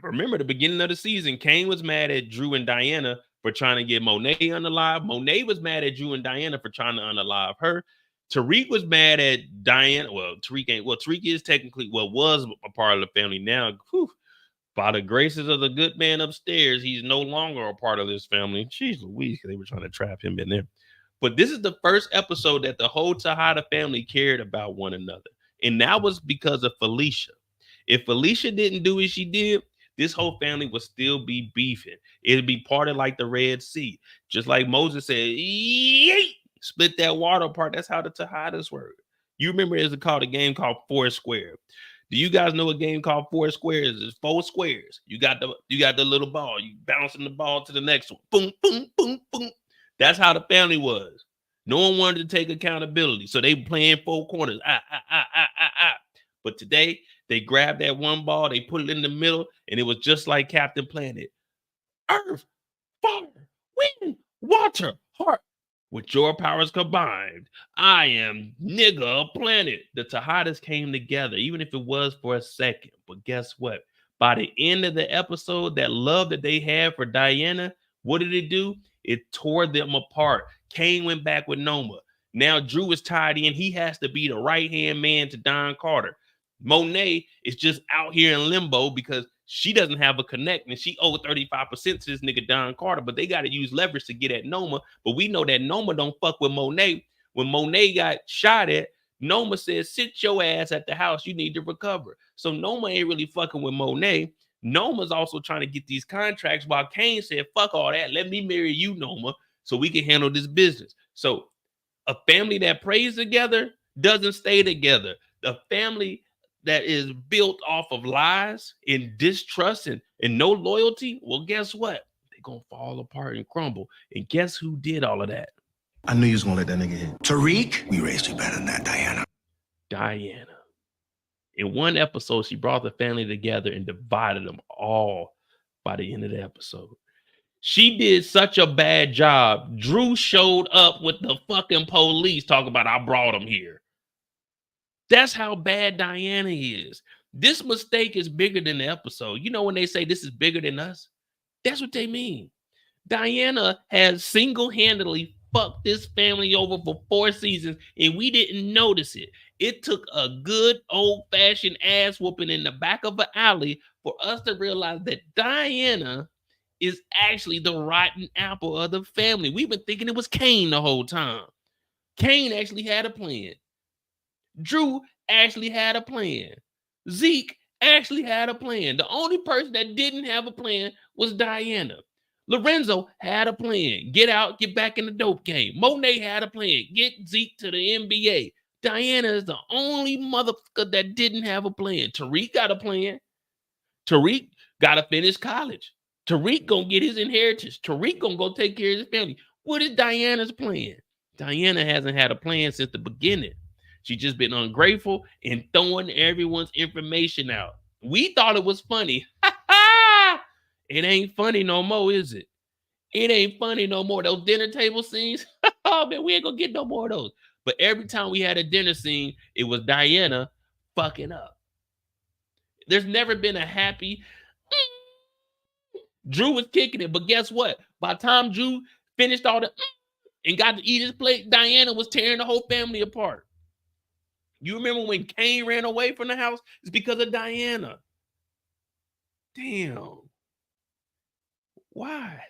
Remember the beginning of the season, Kane was mad at Drew and Diana for trying to get Monet unalive. Monet was mad at Drew and Diana for trying to unalive her. Tariq was mad at Diana. Well, Tariq is technically, was a part of the family now. Whew. By the graces of the good man upstairs, he's no longer a part of this family. Jeez Louise, they were trying to trap him in there. But this is the first episode that the whole Tejada family cared about one another. And that was because of Felicia. If Felicia didn't do what she did, this whole family would still be beefing. It'd be parted like the Red Sea. Just like Moses said, "Yeet!" Split that water apart. That's how the Tejadas work. You remember there's a game called Foursquare. Do you guys know a game called Four Squares? It's 4 squares. You got the little ball. You bouncing the ball to the next one. Boom, boom, boom, boom. That's how the family was. No one wanted to take accountability. So they playing 4 corners. But today, they grabbed that one ball, they put it in the middle, and it was just like Captain Planet. Earth, fire, wind, water, heart. With your powers combined, I am nigga planet. The Tejadas came together, even if it was for a second. But guess what? By the end of the episode, that love that they had for Diana, what did it do? It tore them apart. Kane went back with Noma. Now Drew is tied in. He has to be the right-hand man to Don Carter. Monet is just out here in limbo because she doesn't have a connect and she owed 35% to this nigga Don Carter, but they got to use leverage to get at Noma. But we know that Noma don't fuck with Monet. When Monet got shot at, Noma says, sit your ass at the house. You need to recover. So Noma ain't really fucking with Monet. Noma's also trying to get these contracts while Kane said, fuck all that. Let me marry you, Noma, so we can handle this business. So a family that prays together doesn't stay together. The family that is built off of lies and distrust and no loyalty, well, guess what? They're going to fall apart and crumble. And guess who did all of that? I knew you was gonna let that nigga hit. Tariq, we raised you better than that, Diana. Diana. In one episode, she brought the family together and divided them all by the end of the episode. She did such a bad job. Drew showed up with the fucking police talking about, I brought him here. That's how bad Diana is. This mistake is bigger than the episode. You know when they say this is bigger than us? That's what they mean. Diana has single-handedly fucked this family over for 4 seasons, and we didn't notice it. It took a good old-fashioned ass whooping in the back of an alley for us to realize that Diana is actually the rotten apple of the family. We've been thinking it was Kane the whole time. Kane actually had a plan. Drew actually had a plan. Zeke actually had a plan. The only person that didn't have a plan was Diana. Lorenzo had a plan. Get out, get back in the dope game. Monet had a plan. Get Zeke to the NBA. Diana is the only motherfucker that didn't have a plan. Tariq got a plan. Tariq got to finish college. Tariq gonna get his inheritance. Tariq gonna go take care of his family. What is Diana's plan? Diana hasn't had a plan since the beginning. She's just been ungrateful and throwing everyone's information out. We thought it was funny. It ain't funny no more, is it? It ain't funny no more. Those dinner table scenes, oh man, we ain't gonna get no more of those. But every time we had a dinner scene, it was Diana fucking up. There's never been a happy. Drew was kicking it, but guess what? By the time Drew finished all the and got to eat his plate, Diana was tearing the whole family apart. You remember when Kane ran away from the house? It's because of Diana. Damn. Why?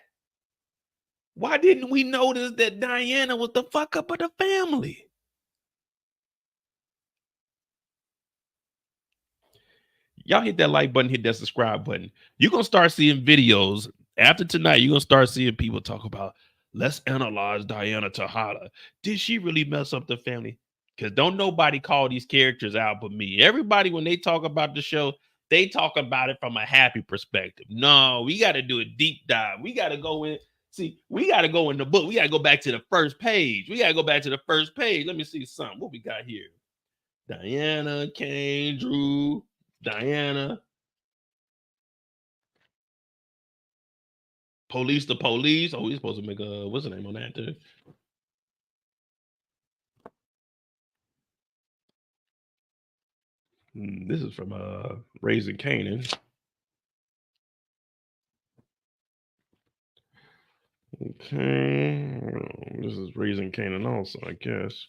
Why didn't we notice that Diana was the fuck up of the family? Y'all hit that like button, hit that subscribe button. You're going to start seeing videos. After tonight, you're going to start seeing people talk about, let's analyze Diana Tejada. Did she really mess up the family? Because don't nobody call these characters out but me. Everybody, when they talk about the show, they talk about it from a happy perspective. No, we got to do a deep dive. We got to go in. See, we got to go in the book. We got to go back to the first page. We got to go back to the first page. Let me see something. What we got here? Diana, Kane, Drew, Diana. Police to police. Oh, we're supposed to make a, what's the name on that too? This is from Raising Canaan. Okay. This is Raising Canaan also, I guess.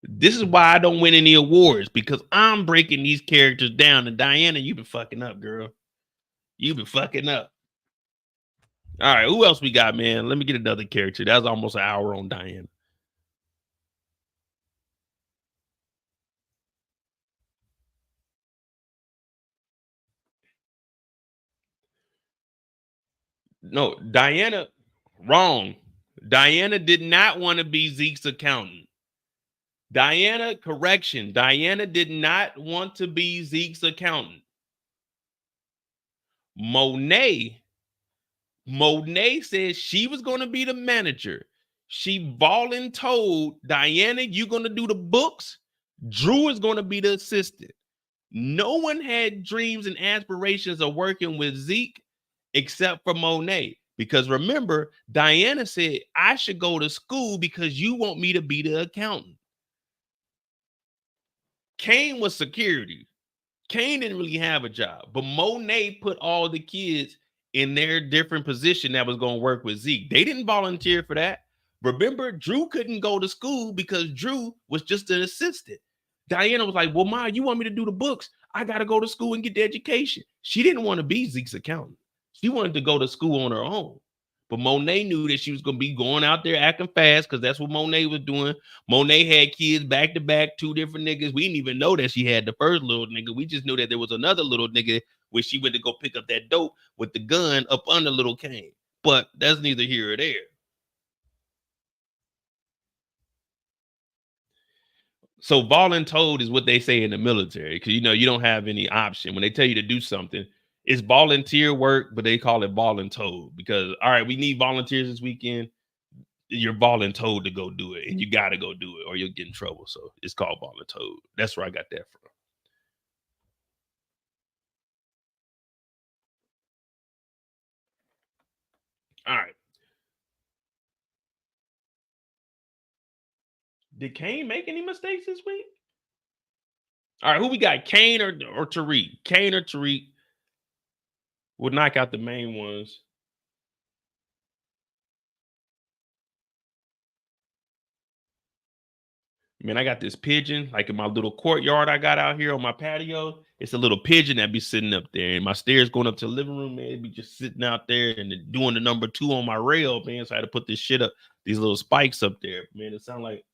This is why I don't win any awards, because I'm breaking these characters down. And Diana, you've been fucking up, girl. You've been fucking up. All right, who else we got, man? Let me get another character. That was almost an hour on Diana. No, Diana, wrong. Diana did not want to be Zeke's accountant. Diana, correction. Diana did not want to be Zeke's accountant. Monet said she was going to be the manager. She volunteered Diana, you're going to do the books. Drew is going to be the assistant. No one had dreams and aspirations of working with Zeke except for Monet. Because remember, Diana said, I should go to school because you want me to be the accountant. Kane was security. Kane didn't really have a job, but Monet put all the kids in their different position that was going to work with Zeke. They didn't volunteer for that. Remember, Drew couldn't go to school because Drew was just an assistant. Diana was like, well, Ma, you want me to do the books? I got to go to school and get the education. She didn't want to be Zeke's accountant. She wanted to go to school on her own. But Monet knew that she was going to be going out there acting fast because that's what Monet was doing. Monet had kids back to back, 2 different niggas. We didn't even know that she had the first little nigga. We just knew that there was another little nigga where she went to go pick up that dope with the gun up under little Kane. But that's neither here or there. So voluntold is what they say in the military because, you know, you don't have any option. When they tell you to do something, it's volunteer work, but they call it voluntold because, all right, we need volunteers this weekend. You're voluntold to go do it, and you got to go do it or you'll get in trouble. So it's called voluntold. That's where I got that from. All right. Did Kane make any mistakes this week? All right, who we got? Kane or Tariq? Kane or Tariq? We'll knock out the main ones. Man, I got this pigeon, like in my little courtyard I got out here on my patio. It's a little pigeon that be sitting up there. And my stairs going up to the living room, man, it be just sitting out there and doing the number 2 on my rail, man. So I had to put this shit up, these little spikes up there. Man, it sound like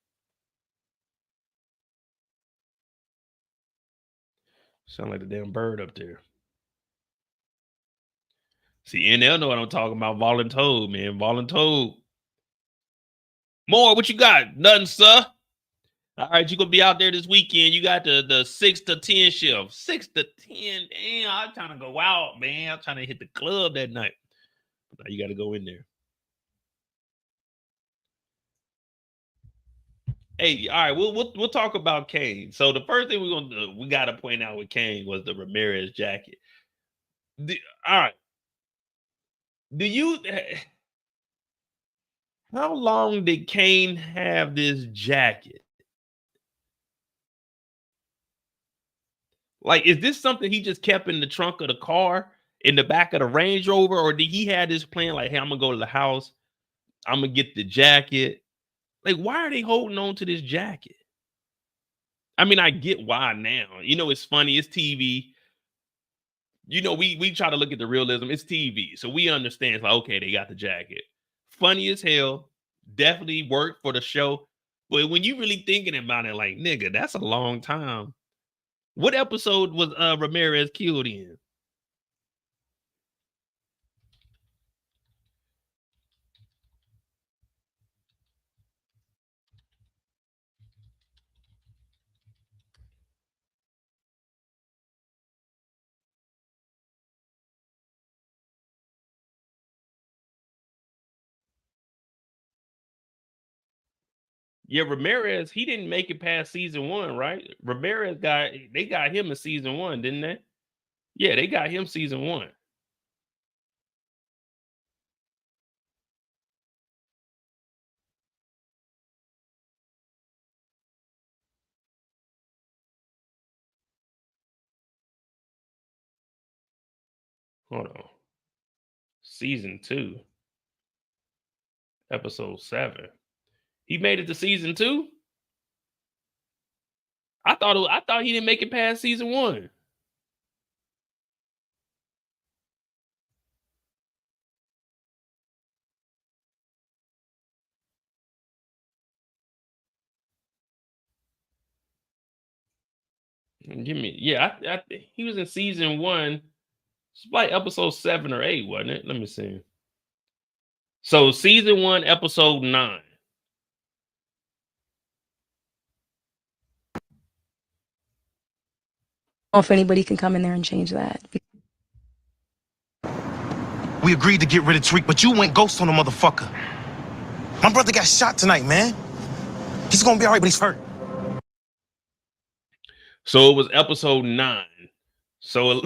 the damn bird up there. See, and they'll know what I'm talking about. Voluntold, man. Voluntold. More, what you got? Nothing, sir. All right, you're going to be out there this weekend. You got the 6 to 10 shift. 6 to 10. Damn, I'm trying to go out, man. I'm trying to hit the club that night. Now you got to go in there. Hey, all right, we'll talk about Kane. So the first thing we got to point out with Kane was the Ramirez jacket. All right. How long did Kane have this jacket? Like, is this something he just kept in the trunk of the car, in the back of the Range Rover, or did he have this plan like, hey, I'm gonna go to the house, I'm gonna get the jacket? Like, why are they holding on to this jacket? I mean, I get why now. You know, it's funny, it's TV. You know, we try to look at the realism. It's TV, so we understand. It's like, okay, they got the jacket. Funny as hell, definitely worked for the show. But when you really thinking about it, like, nigga, that's a long time. What episode was Ramirez killed in? Yeah, Ramirez, he didn't make it past season 1, right? Ramirez they got him in season 1, didn't they? Yeah, they got him season 1. Hold on. Season 2, episode 7. He made it to season 2? I thought he didn't make it past season 1. I he was in season 1. It's like episode 7 or 8, wasn't it? Let me see. So season 1, episode 9. know if anybody can come in there and change that. We agreed to get rid of Tariq, but you went ghost on the motherfucker. My brother got shot tonight, man. He's gonna be all right, but he's hurt. So it was episode 9. So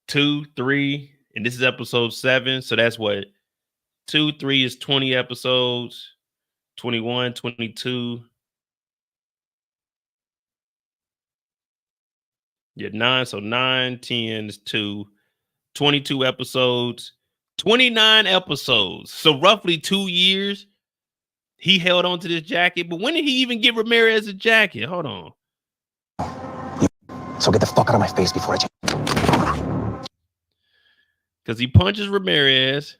2, 3, and this is episode 7. So that's what 2, 3 is 20 episodes, 21, 22. Yeah, 9. So 9, 10 is 2, 22 episodes, 29 episodes. So roughly 2 years he held on to this jacket. But when did he even give Ramirez a jacket? Hold on. So get the fuck out of my face before I change. Because he punches Ramirez.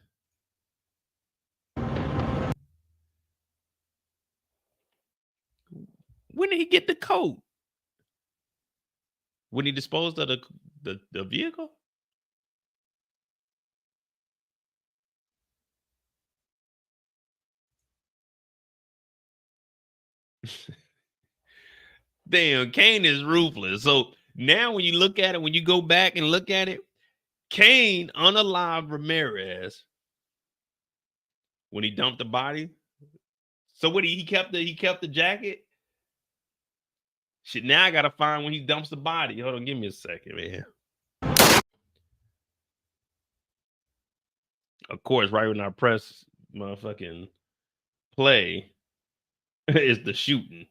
When did he get the coat? When he disposed of the vehicle? Damn, Kane is ruthless. So now when you look at it, when you go back and look at it, Kane unalived Ramirez when he dumped the body. So what he kept the jacket? Shit, now I gotta find when he dumps the body. Hold on, give me a second, man. Of course, right when I press motherfucking play, is the shooting.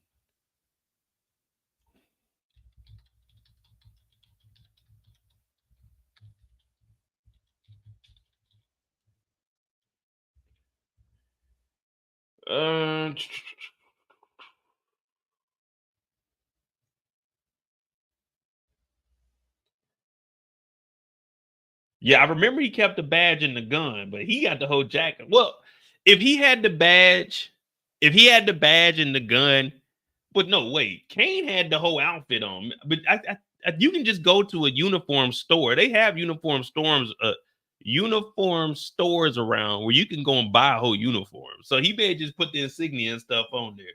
Yeah, I remember he kept the badge and the gun, but he got the whole jacket. Well, if he had the badge and the gun, but no, wait, Kane had the whole outfit on. But you can just go to a uniform store. They have uniform stores around where you can go and buy a whole uniform. So he may just put the insignia and stuff on there.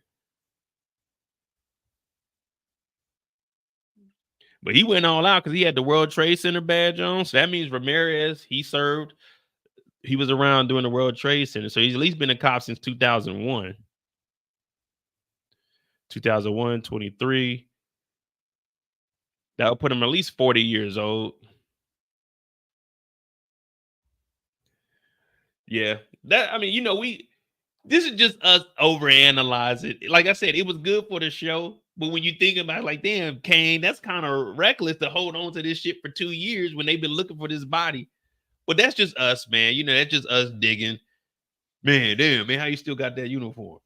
But he went all out because he had the World Trade Center badge on. So that means Ramirez, he was around doing the World Trade Center. So he's at least been a cop since 2001. 2001, 23. That would put him at least 40 years old. Yeah. This is just us overanalyze it. Like I said, it was good for the show. But when you think about it, like, damn, Kane, that's kind of reckless to hold on to this shit for 2 years when they've been looking for this body. But that's just us, man. That's just us digging. Man, damn, man, how you still got that uniform?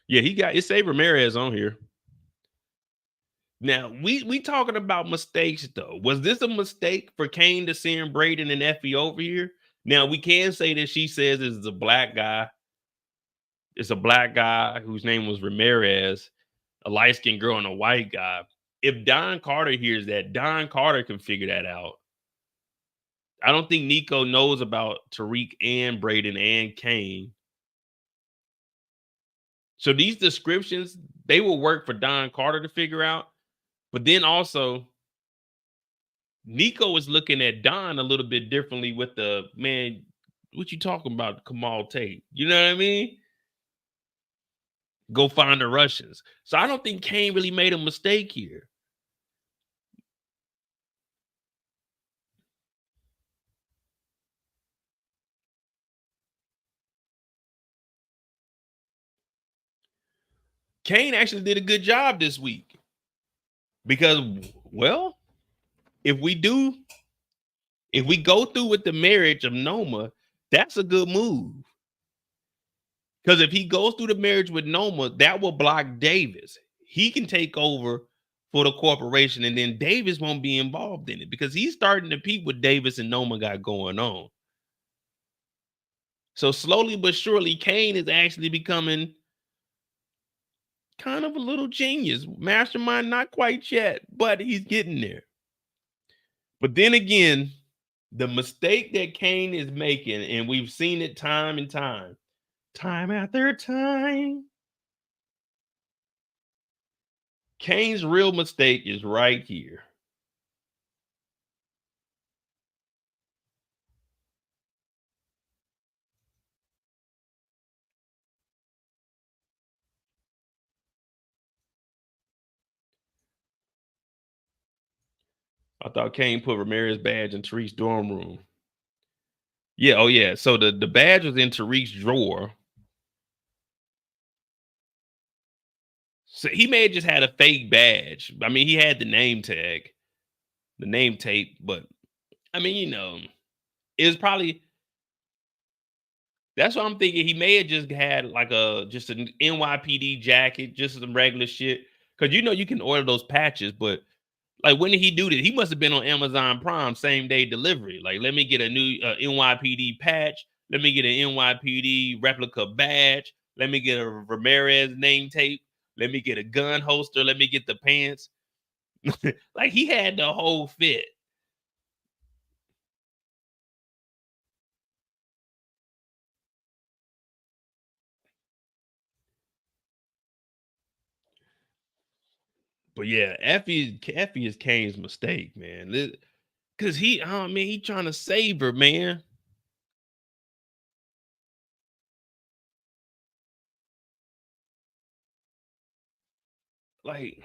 Yeah, it saved Ramirez on here. Now, we talking about mistakes, though. Was this a mistake for Kane to send Brayden and Effie over here? Now, we can say that she says it's a black guy. It's a black guy whose name was Ramirez, a light-skinned girl and a white guy. If Don Carter hears that, Don Carter can figure that out. I don't think Nico knows about Tariq and Brayden and Kane. So these descriptions, they will work for Don Carter to figure out. But then also, Nico is looking at Don a little bit differently with the, man, what you talking about, Kamal Tate? You know what I mean? Go find the Russians. So I don't think Kane really made a mistake here. Kane actually did a good job this week. Because, well, if we go through with the marriage of Noma, that's a good move. Because if he goes through the marriage with Noma, that will block Davis. He can take over for the corporation, and then Davis won't be involved in it because he's starting to peep what Davis and Noma got going on. So slowly but surely, Kane is actually becoming kind of a little genius. Mastermind, not quite yet, but he's getting there. But then again, the mistake that Kane is making, and we've seen it time and time after time. Kane's real mistake is right here. I thought Kane put Ramirez badge in Tariq's dorm room. Yeah, oh yeah. So the badge was in Tariq's drawer. So he may have just had a fake badge. I mean, he had the name tag, the name tape, but I mean, you know, it was probably that's what I'm thinking. He may have just had like just an NYPD jacket, just some regular shit. Cause you know you can order those patches, but like when did he do this? He must have been on Amazon Prime same day delivery. Like, let me get a new NYPD patch. Let me get an NYPD replica badge. Let me get a Ramirez name tape. Let me get a gun holster. Let me get the pants. Like he had the whole fit. But yeah, Effie is Kane's mistake, man. Cause he trying to save her, man. Like,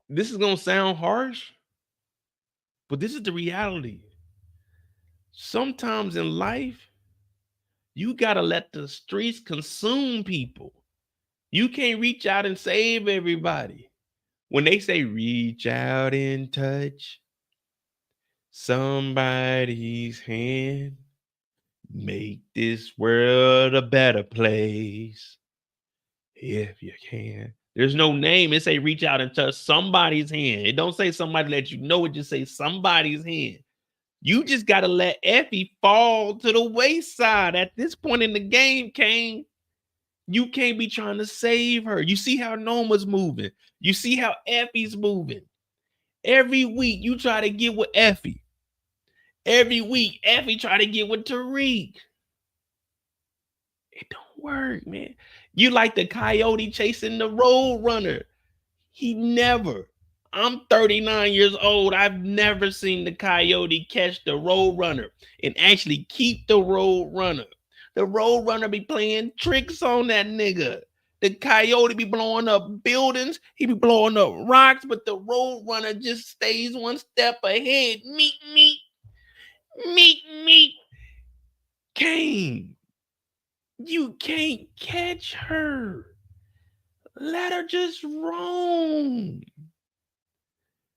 this is gonna sound harsh, but this is the reality. Sometimes in life, you gotta let the streets consume people. You can't reach out and save everybody. When they say reach out and touch somebody's hand, make this world a better place if you can. There's no name. It say reach out and touch somebody's hand. It don't say somebody let you know. It just say somebody's hand. You just got to let Effie fall to the wayside at this point in the game, Kane. You can't be trying to save her. You see how Noma's moving. You see how Effie's moving. Every week you try to get with Effie. Every week Effie try to get with Tariq. It don't work, man. You like the coyote chasing the road runner. He never. I'm 39 years old. I've never seen the coyote catch the road runner and actually keep the road runner. The road runner be playing tricks on that nigga. The coyote be blowing up buildings. He be blowing up rocks, but the road runner just stays one step ahead. Meet, meet, meet, meet. Kane, you can't catch her. Let her just roam.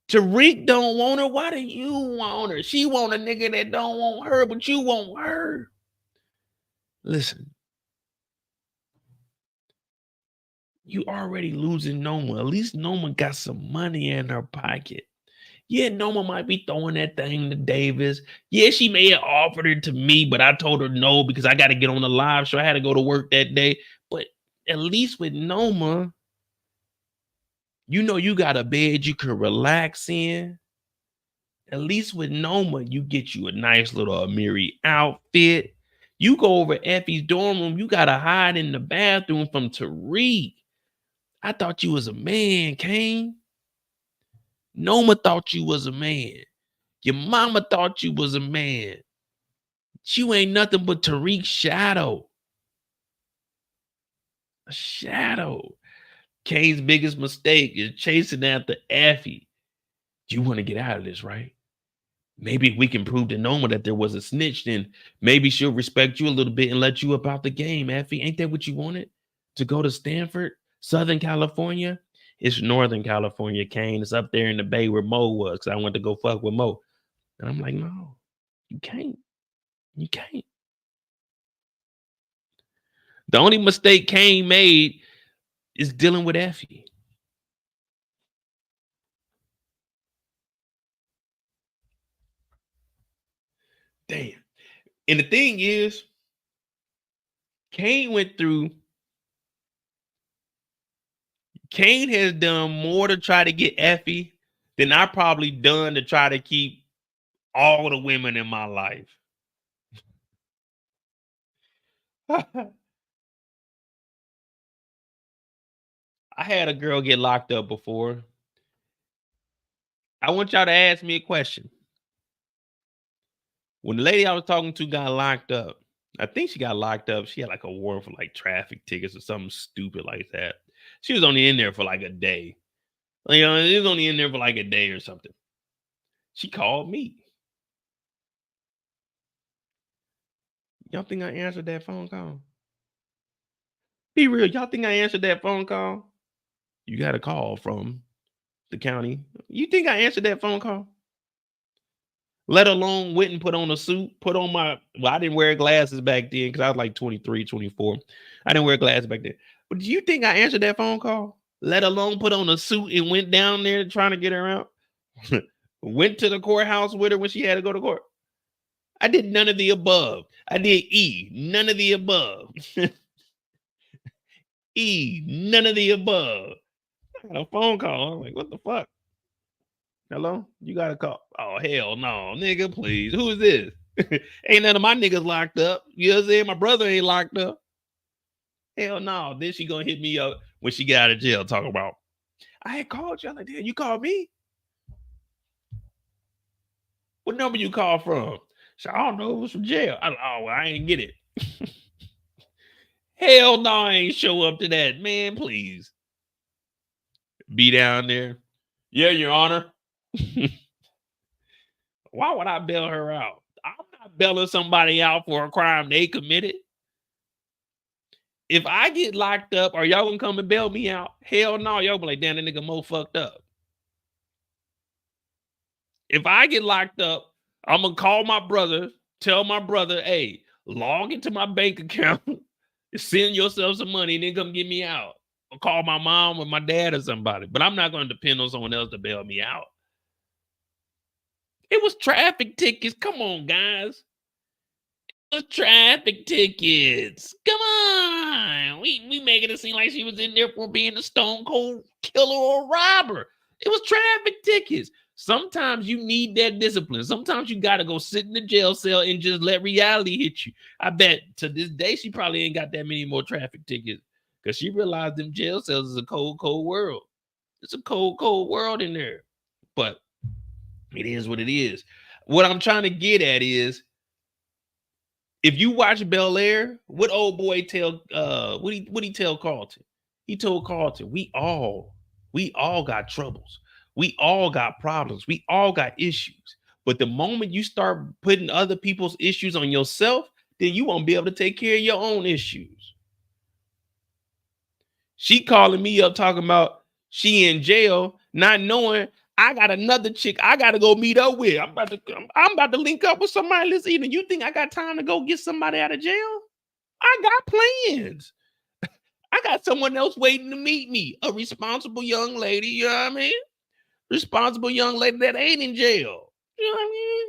Tariq don't want her. Why do you want her? She want a nigga that don't want her, but you want her. Listen, you already losing Noma. At least Noma got some money in her pocket. Yeah, Noma might be throwing that thing to Davis. Yeah, she may have offered it to me, but I told her no because I got to get on the live show. I had to go to work that day. But at least with Noma, you know you got a bed you can relax in. At least with Noma, you get you a nice little Amiri outfit. You go over Effie's dorm room, you gotta hide in the bathroom from Tariq. I thought you was a man, Kane. Noma thought you was a man. Your mama thought you was a man. You ain't nothing but Tariq's shadow. A shadow. Kane's biggest mistake is chasing after Effie. You want to get out of this, right? Maybe we can prove to Noma that there was a snitch, then maybe she'll respect you a little bit and let you up out the game, Effie. Ain't that what you wanted? To go to Stanford, Southern California? It's Northern California, Kane. It's up there in the Bay where Mo was, because I went to go fuck with Mo. And I'm like, no, you can't. You can't. The only mistake Kane made is dealing with Effie. Damn. And the thing is, Kane went through Kane has done more to try to get Effie than I probably done to try to keep all the women in my life. I had a girl get locked up before. I want y'all to ask me a question. When the lady I was talking to got locked up, I think she got locked up. She had like a warrant for like traffic tickets or something stupid like that. She was only in there for like a day. You know, it was only in there for like a day or something. She called me. Y'all think I answered that phone call? Be real. Y'all think I answered that phone call? You got a call from the county. You think I answered that phone call? Let alone went and put on a suit, put on my, well, I didn't wear glasses back then because I was like 23, 24. I didn't wear glasses back then. But do you think I answered that phone call? Let alone put on a suit and went down there trying to get her out? Went to the courthouse with her when she had to go to court. I did none of the above. I did E, none of the above. E, none of the above. I got a phone call. I'm like, what the fuck? Hello? You got a call? Oh, hell no, nigga, please. Who is this? Ain't none of my niggas locked up. You know what I'm saying? My brother ain't locked up. Hell no. Then she gonna hit me up when she get out of jail talking about, I had called you. I'm like, damn, you called me? What number you call from? So I don't know. It was from jail. Oh, well, I ain't get it. Hell no, I ain't show up to that. Man, please. Be down there. Yeah, Your Honor. Why would I bail her out? I'm not bailing somebody out for a crime they committed. If I get locked up, are y'all gonna come and bail me out? Hell no, y'all be like, damn, that nigga Mo fucked up. If I get locked up, I'm gonna call my brother, tell my brother, hey, log into my bank account, send yourself some money, and then come get me out. Or call my mom or my dad or somebody. But I'm not gonna depend on someone else to bail me out. It was traffic tickets. Come on, guys. It was traffic tickets. Come on. We making it seem like she was in there for being a stone cold killer or robber. It was traffic tickets. Sometimes you need that discipline. Sometimes you got to go sit in the jail cell and just let reality hit you. I bet to this day, she probably ain't got that many more traffic tickets because she realized them jail cells is a cold, cold world. It's a cold, cold world in there. But it is what it is. What I'm trying to get at is, if you watch Bel Air, what old boy tell what he tell Carlton? He told Carlton, we all got troubles. We all got problems. We all got issues. But the moment you start putting other people's issues on yourself, then you won't be able to take care of your own issues. She calling me up talking about she in jail, not knowing I got another chick I gotta go meet up with. I'm about to link up with somebody this evening. You think I got time to go get somebody out of jail? I got plans. I got someone else waiting to meet me. A responsible young lady, you know what I mean? Responsible young lady that ain't in jail. You know what I mean?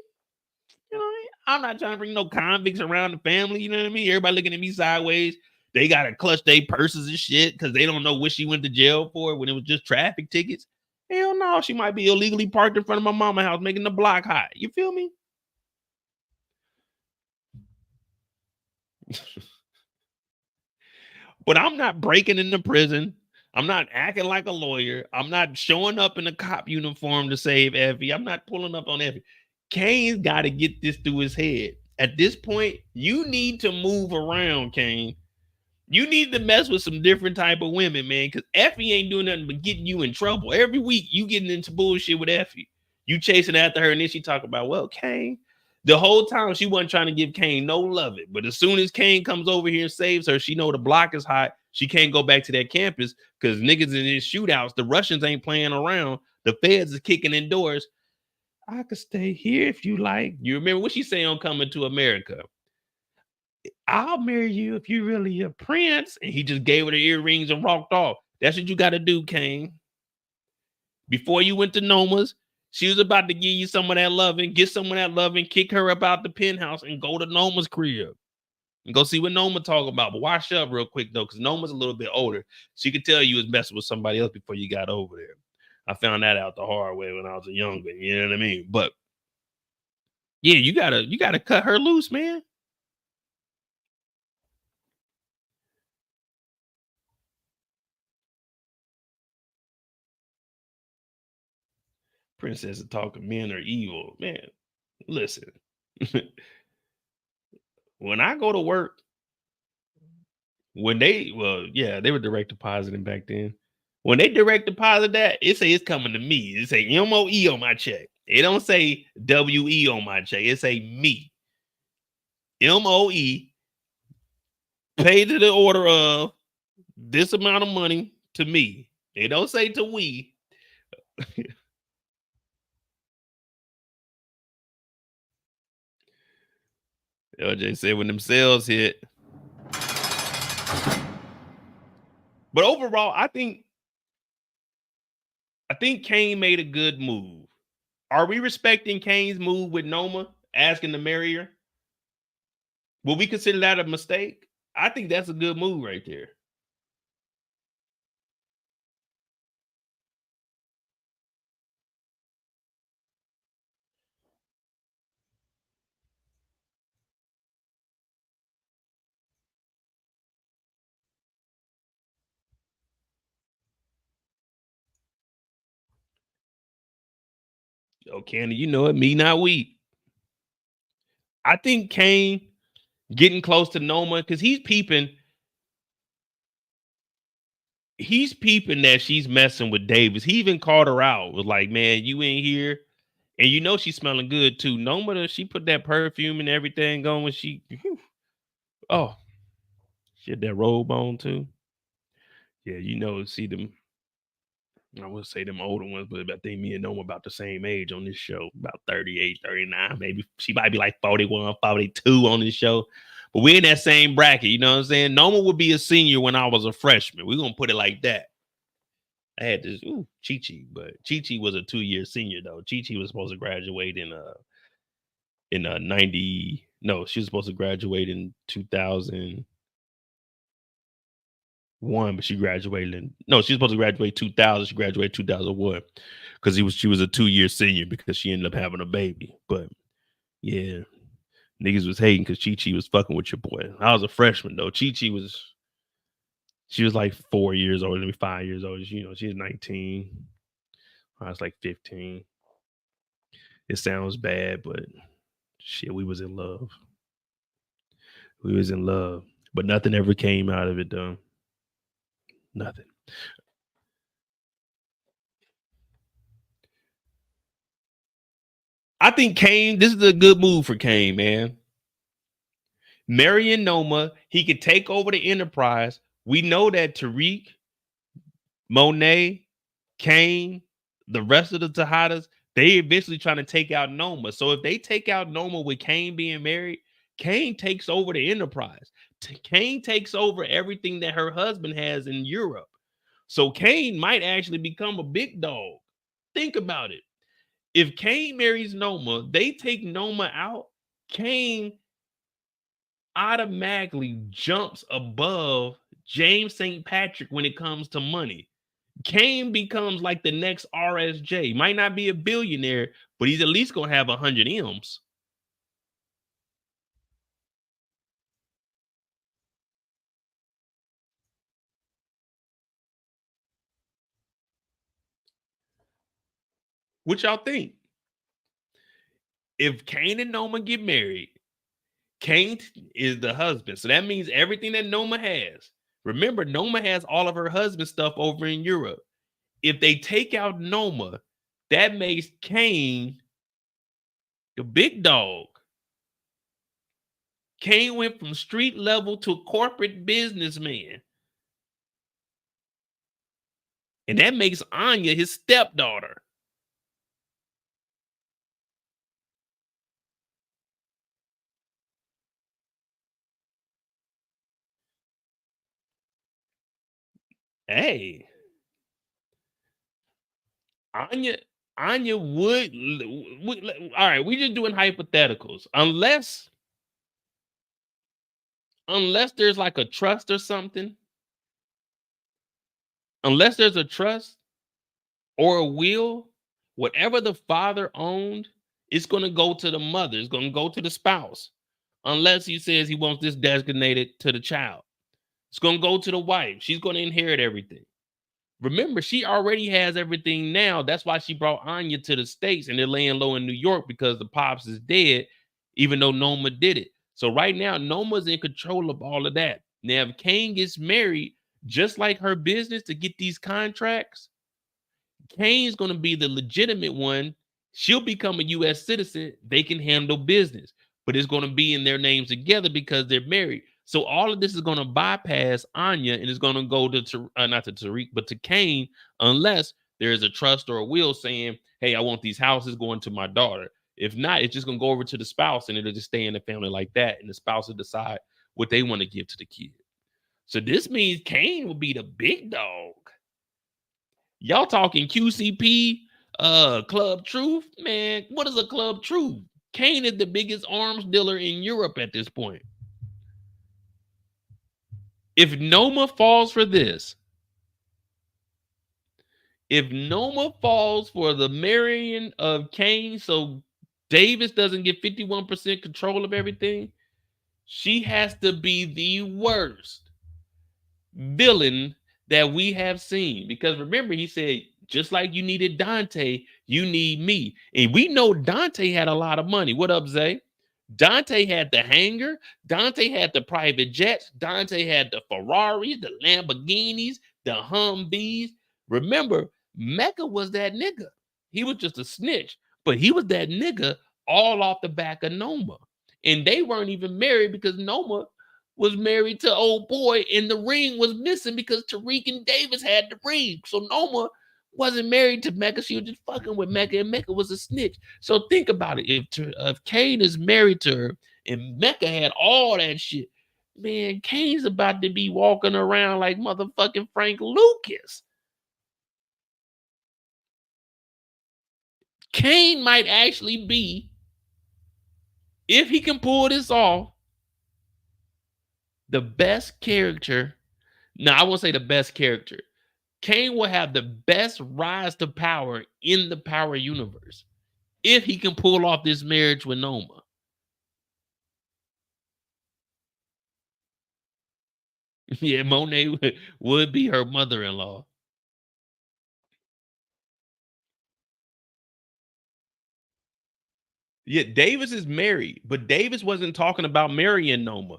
You know what I mean? I'm not trying to bring no convicts around the family, you know what I mean? Everybody looking at me sideways. They gotta clutch their purses and shit because they don't know what she went to jail for when it was just traffic tickets. Hell no, she might be illegally parked in front of my mama's house making the block hot. You feel me? But I'm not breaking into prison. I'm not acting like a lawyer. I'm not showing up in a cop uniform to save Effie. I'm not pulling up on Effie. Kane's got to get this through his head. At this point, you need to move around, Kane. You need to mess with some different type of women, man, because Effie ain't doing nothing but getting you in trouble. Every week, you getting into bullshit with Effie. You chasing after her, and then she talk about, well, Kane. The whole time, she wasn't trying to give Kane no love it. But as soon as Kane comes over here and saves her, she know the block is hot. She can't go back to that campus because niggas in these shootouts, the Russians ain't playing around. The feds is kicking in doors. I could stay here if you like. You remember what she say on Coming to America? I'll marry you if you're really a prince. And he just gave her the earrings and walked off. That's what you got to do, Kane. Before you went to Noma's, she was about to give you some of that loving, get some of that loving, kick her up out the penthouse and go to Noma's crib. and go see what Noma talk about. But watch up real quick though, because Noma's a little bit older. She could tell you was messing with somebody else before you got over there. I found that out the hard way when I was younger. You know what I mean? But yeah, you gotta cut her loose, man. Princess of talking men are evil, man. Listen, when I go to work, they were direct depositing back then. When they direct deposit that, it say it's coming to me. It say MOE on my check. It don't say WE on my check. It say me. MOE paid to the order of this amount of money to me. It don't say to we. LJ said when them sales hit. But overall, I think Kane made a good move. Are we respecting Kane's move with Noma asking to marry her? Will we consider that a mistake? I think that's a good move right there. Oh, Candy, you know it. Me, not we. I think Kane getting close to Noma because he's peeping that she's messing with Davis. He even called her out. Was like, man, you in here. And you know she's smelling good too. Noma, she put that perfume and everything on when she oh, she had that robe on too. Yeah, you know, see them. I would say them older ones, but I think me and Noma about the same age on this show, about 38, 39. Maybe she might be like 41, 42 on this show. But we're in that same bracket, you know what I'm saying? Noma would be a senior when I was a freshman. We're going to put it like that. I had this, Chi-Chi, but Chi-Chi was a 2-year senior, though. Chi-Chi was supposed to graduate in 90. No, she was supposed to graduate in 2001, but she graduated she was supposed to graduate 2000. She graduated 2001 because she was a 2-year senior because she ended up having a baby. But yeah, niggas was hating because Chi-Chi was fucking with your boy. I was a freshman though. Chi-Chi was like 4 years older than me, 5 years older. You know, she was 19. I was like 15. It sounds bad, but shit, we was in love. We was in love, but nothing ever came out of it though. Nothing. I think Kane, this is a good move for Kane, man. Marrying Noma, he could take over the enterprise. We know that Tariq, Monet, Kane, the rest of the Tejadas, they eventually trying to take out Noma. So if they take out Noma with Kane being married, Kane takes over the enterprise. Kane takes over everything that her husband has in Europe. So Kane might actually become a big dog. Think about it. If Kane marries Noma, they take Noma out. Kane automatically jumps above James St. Patrick when it comes to money. Kane becomes like the next RSJ. Might not be a billionaire, but he's at least gonna have 100 M's. What y'all think? If Kane and Noma get married, Kane is the husband. So that means everything that Noma has. Remember, Noma has all of her husband stuff over in Europe. If they take out Noma, that makes Kane the big dog. Kane went from street level to corporate businessman. And that makes Anya his stepdaughter. Hey. Anya would all right, we just doing hypotheticals. Unless unless there's like a trust or something, unless there's a trust or a will, whatever the father owned, it's going to go to the mother. It's going to go to the spouse, unless he says he wants this designated to the child. It's going to go to the wife. She's going to inherit everything. Remember, she already has everything now. That's why she brought Anya to the States and they're laying low in New York because the pops is dead, even though Noma did it. So right now, Noma's in control of all of that. Now, if Kane gets married, just like her business to get these contracts, Kane's going to be the legitimate one. She'll become a U.S. citizen. They can handle business, but it's going to be in their names together because they're married. So all of this is going to bypass Anya and it's going to go to, not to Tariq, but to Kane, unless there is a trust or a will saying, hey, I want these houses going to my daughter. If not, it's just going to go over to the spouse and it'll just stay in the family like that. And the spouse will decide what they want to give to the kid. So this means Kane will be the big dog. Y'all talking QCP, Club Truth? Man, what is a Club Truth? Kane is the biggest arms dealer in Europe at this point. If Noma falls for this, if Noma falls for the marrying of Kane, so Davis doesn't get 51% control of everything, she has to be the worst villain that we have seen. Because remember, he said, just like you needed Dante, you need me. And we know Dante had a lot of money. What up, Zay? Dante had the hangar. Dante had the private jets. Dante had the Ferraris, the Lamborghinis, the Humvees. Remember, Mecca was that nigga. He was just a snitch, but he was that nigga all off the back of Noma. And they weren't even married because Noma was married to old boy and the ring was missing because Tariq and Davis had the ring. So Noma wasn't married to Mecca. She was just fucking with Mecca and Mecca was a snitch. So think about it. If Kane is married to her and Mecca had all that shit, man, Kane's about to be walking around like motherfucking Frank Lucas. Kane might actually be, if he can pull this off, the best character. No, I won't say the best character. Kane will have the best rise to power in the Power universe if he can pull off this marriage with Noma. Yeah, Monet would be her mother-in-law. Yeah, Davis is married, but Davis wasn't talking about marrying Noma.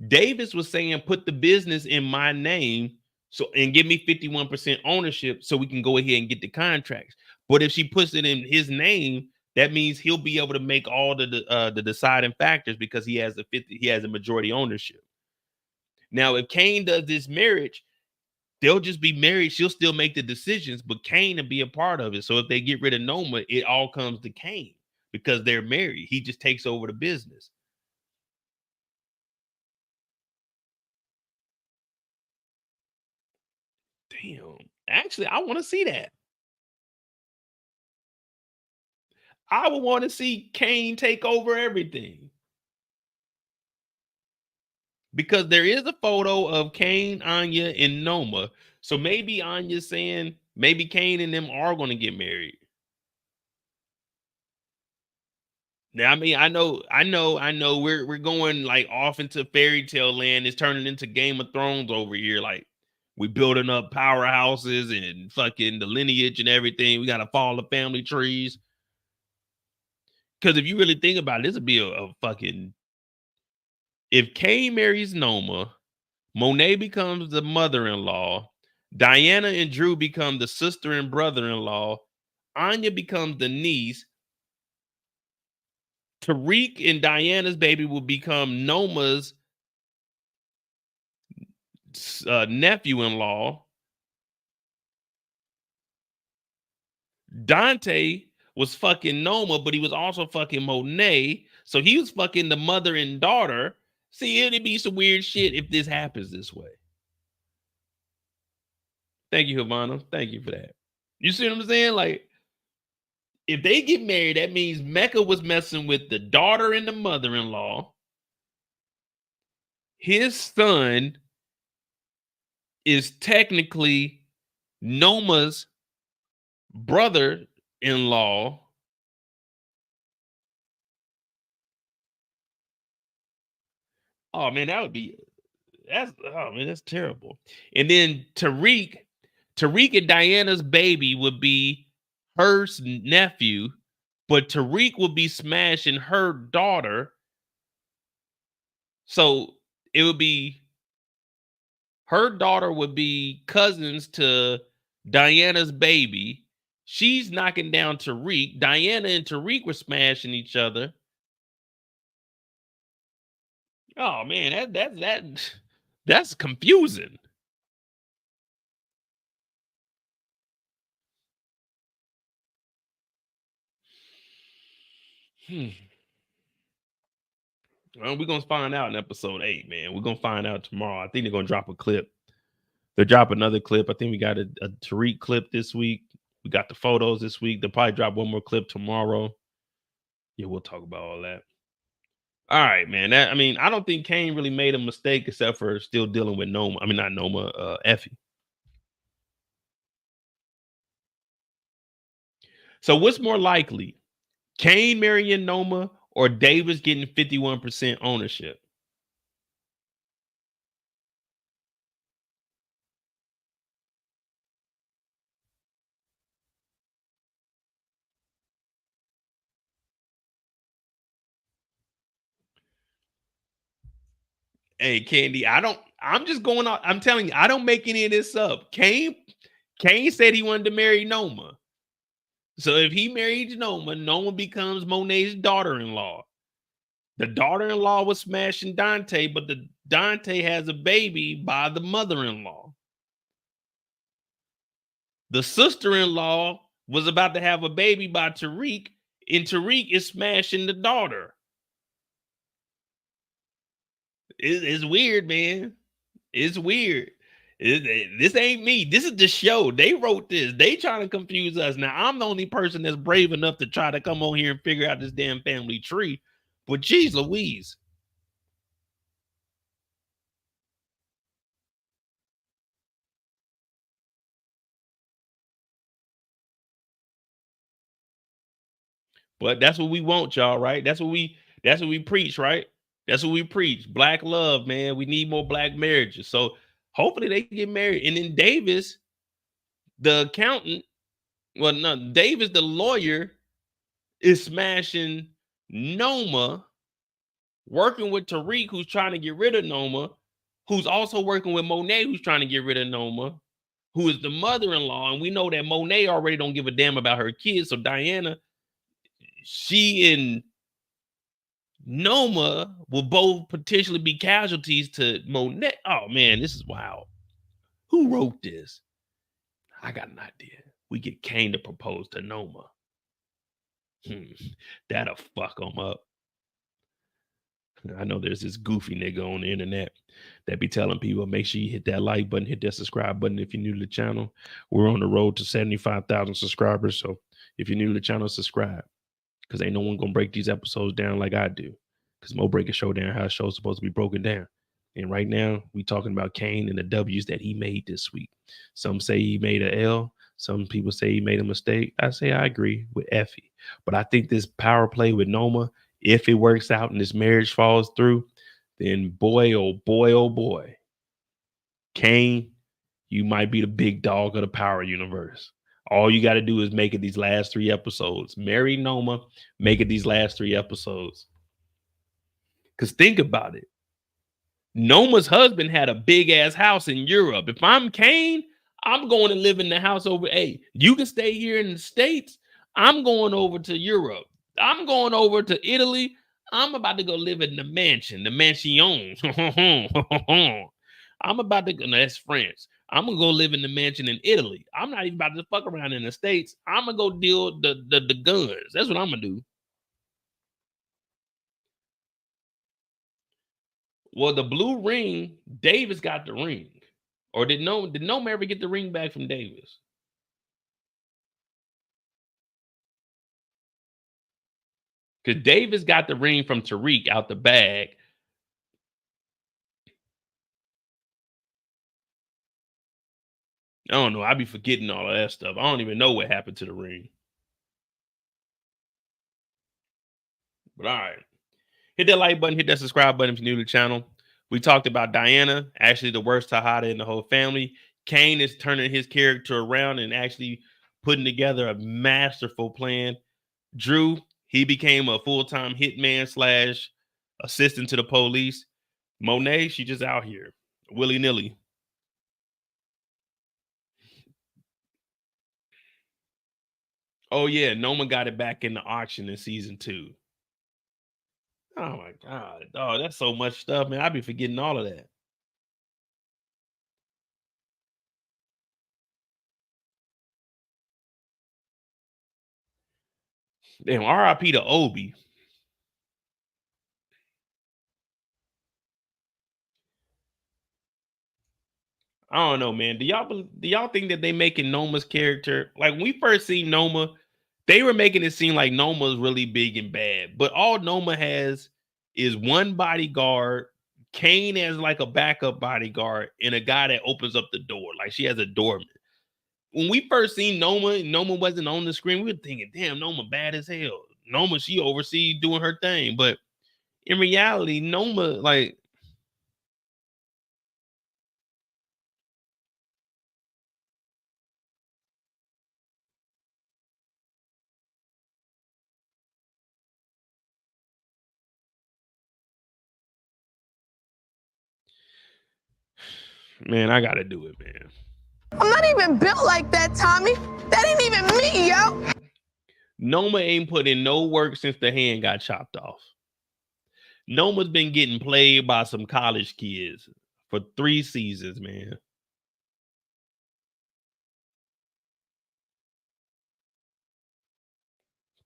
Davis was saying, put the business in my name and give me 51% ownership so we can go ahead and get the contracts. But if she puts it in his name, that means he'll be able to make all the deciding factors because he has a majority ownership. Now, if Kane does this marriage, they'll just be married. She'll still make the decisions, but Kane will be a part of it. So if they get rid of Noma, it all comes to Kane because they're married. He just takes over the business. Damn. Actually, I want to see that. I would want to see Kane take over everything. Because there is a photo of Kane, Anya, and Noma. So maybe Anya's saying maybe Kane and them are going to get married. Now, I mean, I know. We're going like off into fairy tale land. It's turning into Game of Thrones over here. Like we building up powerhouses and fucking the lineage and everything. We got to follow the family trees. Because if you really think about it, this would be a fucking. If Kane marries Noma, Monet becomes the mother-in-law, Diana and Drew become the sister and brother-in-law, Anya becomes the niece, Tariq and Diana's baby will become Noma's nephew-in-law. Dante was fucking Noma, but he was also fucking Monet. So he was fucking the mother and daughter. See, it'd be some weird shit if this happens this way. Thank you, Havana. Thank you for that. You see what I'm saying? Like, if they get married, that means Mecca was messing with the daughter and the mother-in-law. his son is technically Noma's brother-in-law. Oh man, that's terrible. And then Tariq and Diana's baby would be her nephew, but Tariq would be smashing her daughter. So it would be her daughter would be cousins to Diana's baby. She's knocking down Tariq. Diana and Tariq were smashing each other. Oh man, that's confusing. Well, we're gonna find out in episode 8, man. We're gonna find out tomorrow. I think they're gonna drop a clip. They'll drop another clip. I think we got a Tariq clip this week. We got the photos this week. They'll probably drop one more clip tomorrow. Yeah, we'll talk about all that. All right, man. I don't think Kane really made a mistake except for still dealing with Noma. I mean, not Noma, Effie. So what's more likely? Kane marrying Noma or Davis getting 51% ownership? Hey, Candy, I'm just going on. I'm telling you, I don't make any of this up. Kane said he wanted to marry Noma. So if he marries Noma, Noma becomes Monet's daughter-in-law. The daughter-in-law was smashing Dante, but the Dante has a baby by the mother-in-law. The sister-in-law was about to have a baby by Tariq, and Tariq is smashing the daughter. It's weird, man. It's weird. This ain't me. This is the show. They wrote this. They trying to confuse us. Now, I'm the only person that's brave enough to try to come on here and figure out this damn family tree. But geez Louise. But that's what we want, y'all, right? That's what we preach, right? That's what we preach. Black love, man. We need more black marriages. So hopefully they get married. And then Davis, the accountant, well, no, Davis, the lawyer, is smashing Noma, working with Tariq, who's trying to get rid of Noma, who's also working with Monet, who's trying to get rid of Noma, who is the mother-in-law. And we know that Monet already don't give a damn about her kids. So Diana, she and Noma will both potentially be casualties to Monet. Oh man, this is wild. Who wrote this? I got an idea. We get Kane to propose to Noma. That'll fuck him up. I know there's this goofy nigga on the internet that be telling people, make sure you hit that like button, hit that subscribe button if you're new to the channel. We're on the road to 75,000 subscribers. So if you're new to the channel, subscribe. Because ain't no one going to break these episodes down like I do. Because Mo break a show down how a show's supposed to be broken down. And right now, we talking about Kane and the W's that he made this week. Some say he made an L. Some people say he made a mistake. I say I agree with Effie. But I think this power play with Noma, if it works out and this marriage falls through, then boy, oh boy, oh boy, Kane, you might be the big dog of the power universe. All you got to do is make it these last 3 episodes. Marry Noma, make it these last 3 episodes. Because think about it. Noma's husband had a big ass house in Europe. If I'm Kane, I'm going to live in the house over. Hey, you can stay here in the States. I'm going over to Europe. I'm going over to Italy. I'm about to go live in the mansion, the mansion. I'm about to go. No, that's France. I'm gonna go live in the mansion in Italy. I'm not even about to fuck around in the States. I'm gonna go deal the guns. That's what I'm gonna do. Well, the blue ring, Davis got the ring. Or did Noma ever get the ring back from Davis? Because Davis got the ring from Tariq out the bag. I don't know. I be forgetting all of that stuff. I don't even know what happened to the ring. But all right. Hit that like button, hit that subscribe button if you're new to the channel. We talked about Diana, actually the worst Tejada in the whole family. Kane is turning his character around and actually putting together a masterful plan. Drew, he became a full-time hitman slash assistant to the police. Monet, she just out here, willy-nilly. Oh yeah, Noma got it back in the auction in season 2. Oh my God. Oh, that's so much stuff, man. I be forgetting all of that. Damn, RIP to Obi. I don't know, man. Do y'all think that they making Noma's character, like when we first seen Noma, they were making it seem like Noma's really big and bad, but all Noma has is one bodyguard. Kane has like a backup bodyguard and a guy that opens up the door. Like she has a doorman. When we first seen Noma, Noma wasn't on the screen. We were thinking, damn, Noma bad as hell. Noma, she oversees doing her thing. But in reality, Noma, like, man, I gotta do it, man. I'm not even built like that, Tommy. That ain't even me, yo. Noma ain't put in no work since the hand got chopped off. Noma's been getting played by some college kids for 3 seasons, man.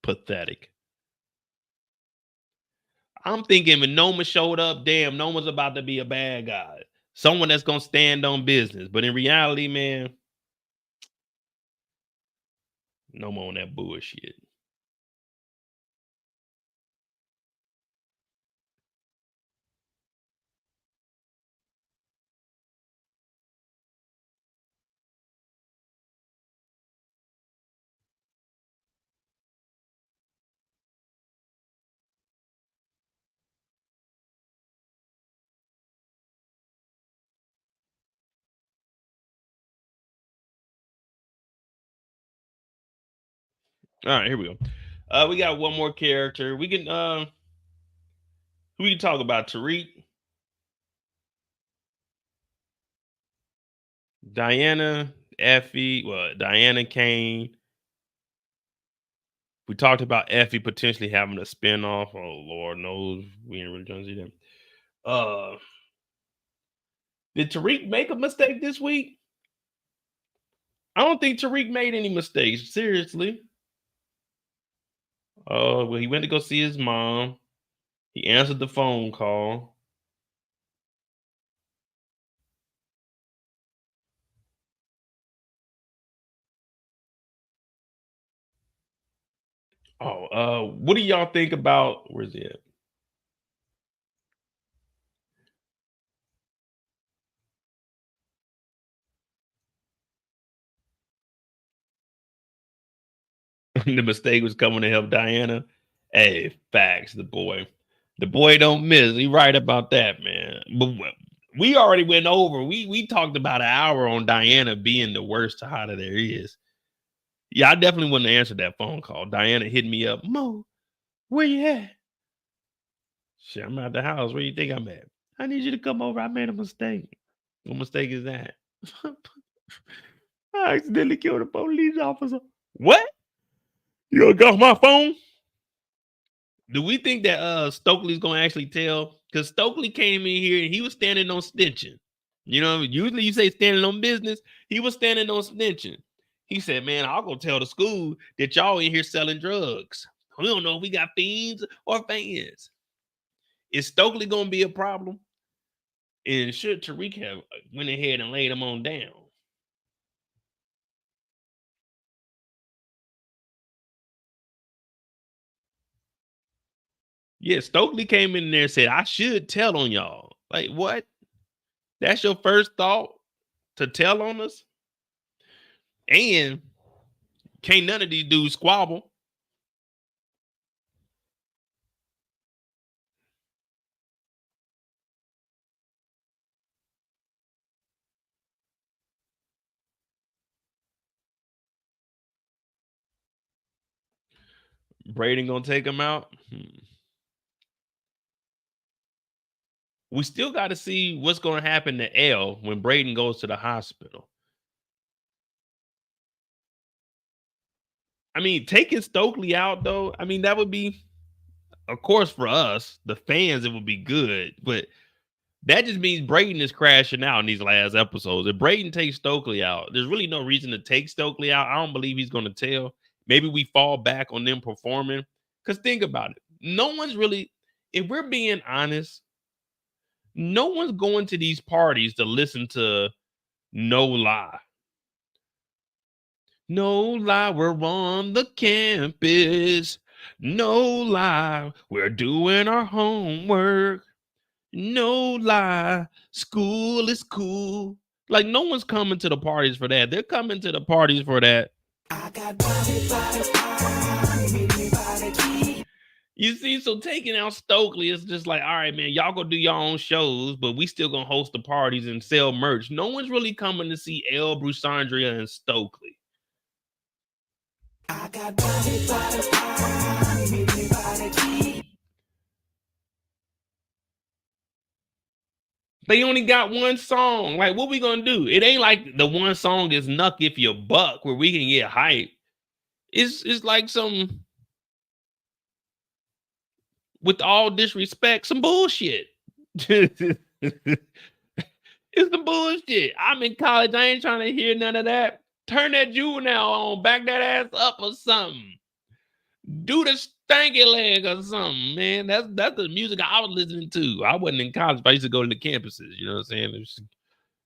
Pathetic. I'm thinking when Noma showed up, damn, Noma's about to be a bad guy. Someone that's going to stand on business. But in reality, man, Noma on that bullshit. All right, here we go. We got one more character. We can talk about Tariq, Diana, Effie, Diana, Kane. We talked about Effie potentially having a spinoff. Oh Lord knows we ain't really trying to see that. Did Tariq make a mistake this week? I don't think Tariq made any mistakes. Seriously. Well, he went to go see his mom. He answered the phone call. What do y'all think about? Where's he at? The mistake was coming to help Diana. Hey, facts. The boy don't miss. He right about that, man. But we already went over. We talked about an hour on Diana being the worst Tejada there is. Yeah, I definitely wouldn't answer that phone call. Diana hit me up. Mo, where you at? Shit, I'm at the house. Where you think I'm at? I need you to come over. I made a mistake. What mistake is that? I accidentally killed a police officer. What? You gonna go off my phone? Do we think that Stokely's gonna actually tell? Because Stokely came in here and he was standing on snitching. You know, usually you say standing on business. He was standing on snitching. He said, man, I'll go tell the school that y'all in here selling drugs. We don't know if we got fiends or fans. Is Stokely gonna be a problem? And should Tariq have went ahead and laid him on down? Yeah, Stokely came in there and said, I should tell on y'all. Like, what? That's your first thought to tell on us? And can't none of these dudes squabble. Brayden gonna take him out. We still got to see what's going to happen to L when Brayden goes to the hospital. I mean, taking Stokely out, though, I mean, that would be, of course, for us, the fans, it would be good. But that just means Brayden is crashing out in these last episodes. If Brayden takes Stokely out, there's really no reason to take Stokely out. I don't believe he's going to tell. Maybe we fall back on them performing. Because think about it. No one's really, if we're being honest, no one's going to these parties to listen to No Lie. No lie, we're on the campus. No lie, we're doing our homework. No lie, school is cool. Like, no one's coming to the parties for that. They're coming to the parties for that. I got You see, so taking out Stokely is just like, all right, man, y'all go do your own shows, but we still gonna host the parties and sell merch. No one's really coming to see El, Brusandria, and Stokely. I got They only got one song. Like, what we gonna do? It ain't like the one song is Nuck If You Buck where we can get hype. It's like some, with all disrespect, some bullshit. It's the bullshit. I'm in college. I ain't trying to hear none of that. Turn that juvenile on. Back that ass up or something. Do the stanky leg or something, man. That's the music I was listening to. I wasn't in college, but I used to go to the campuses. You know what I'm saying? Just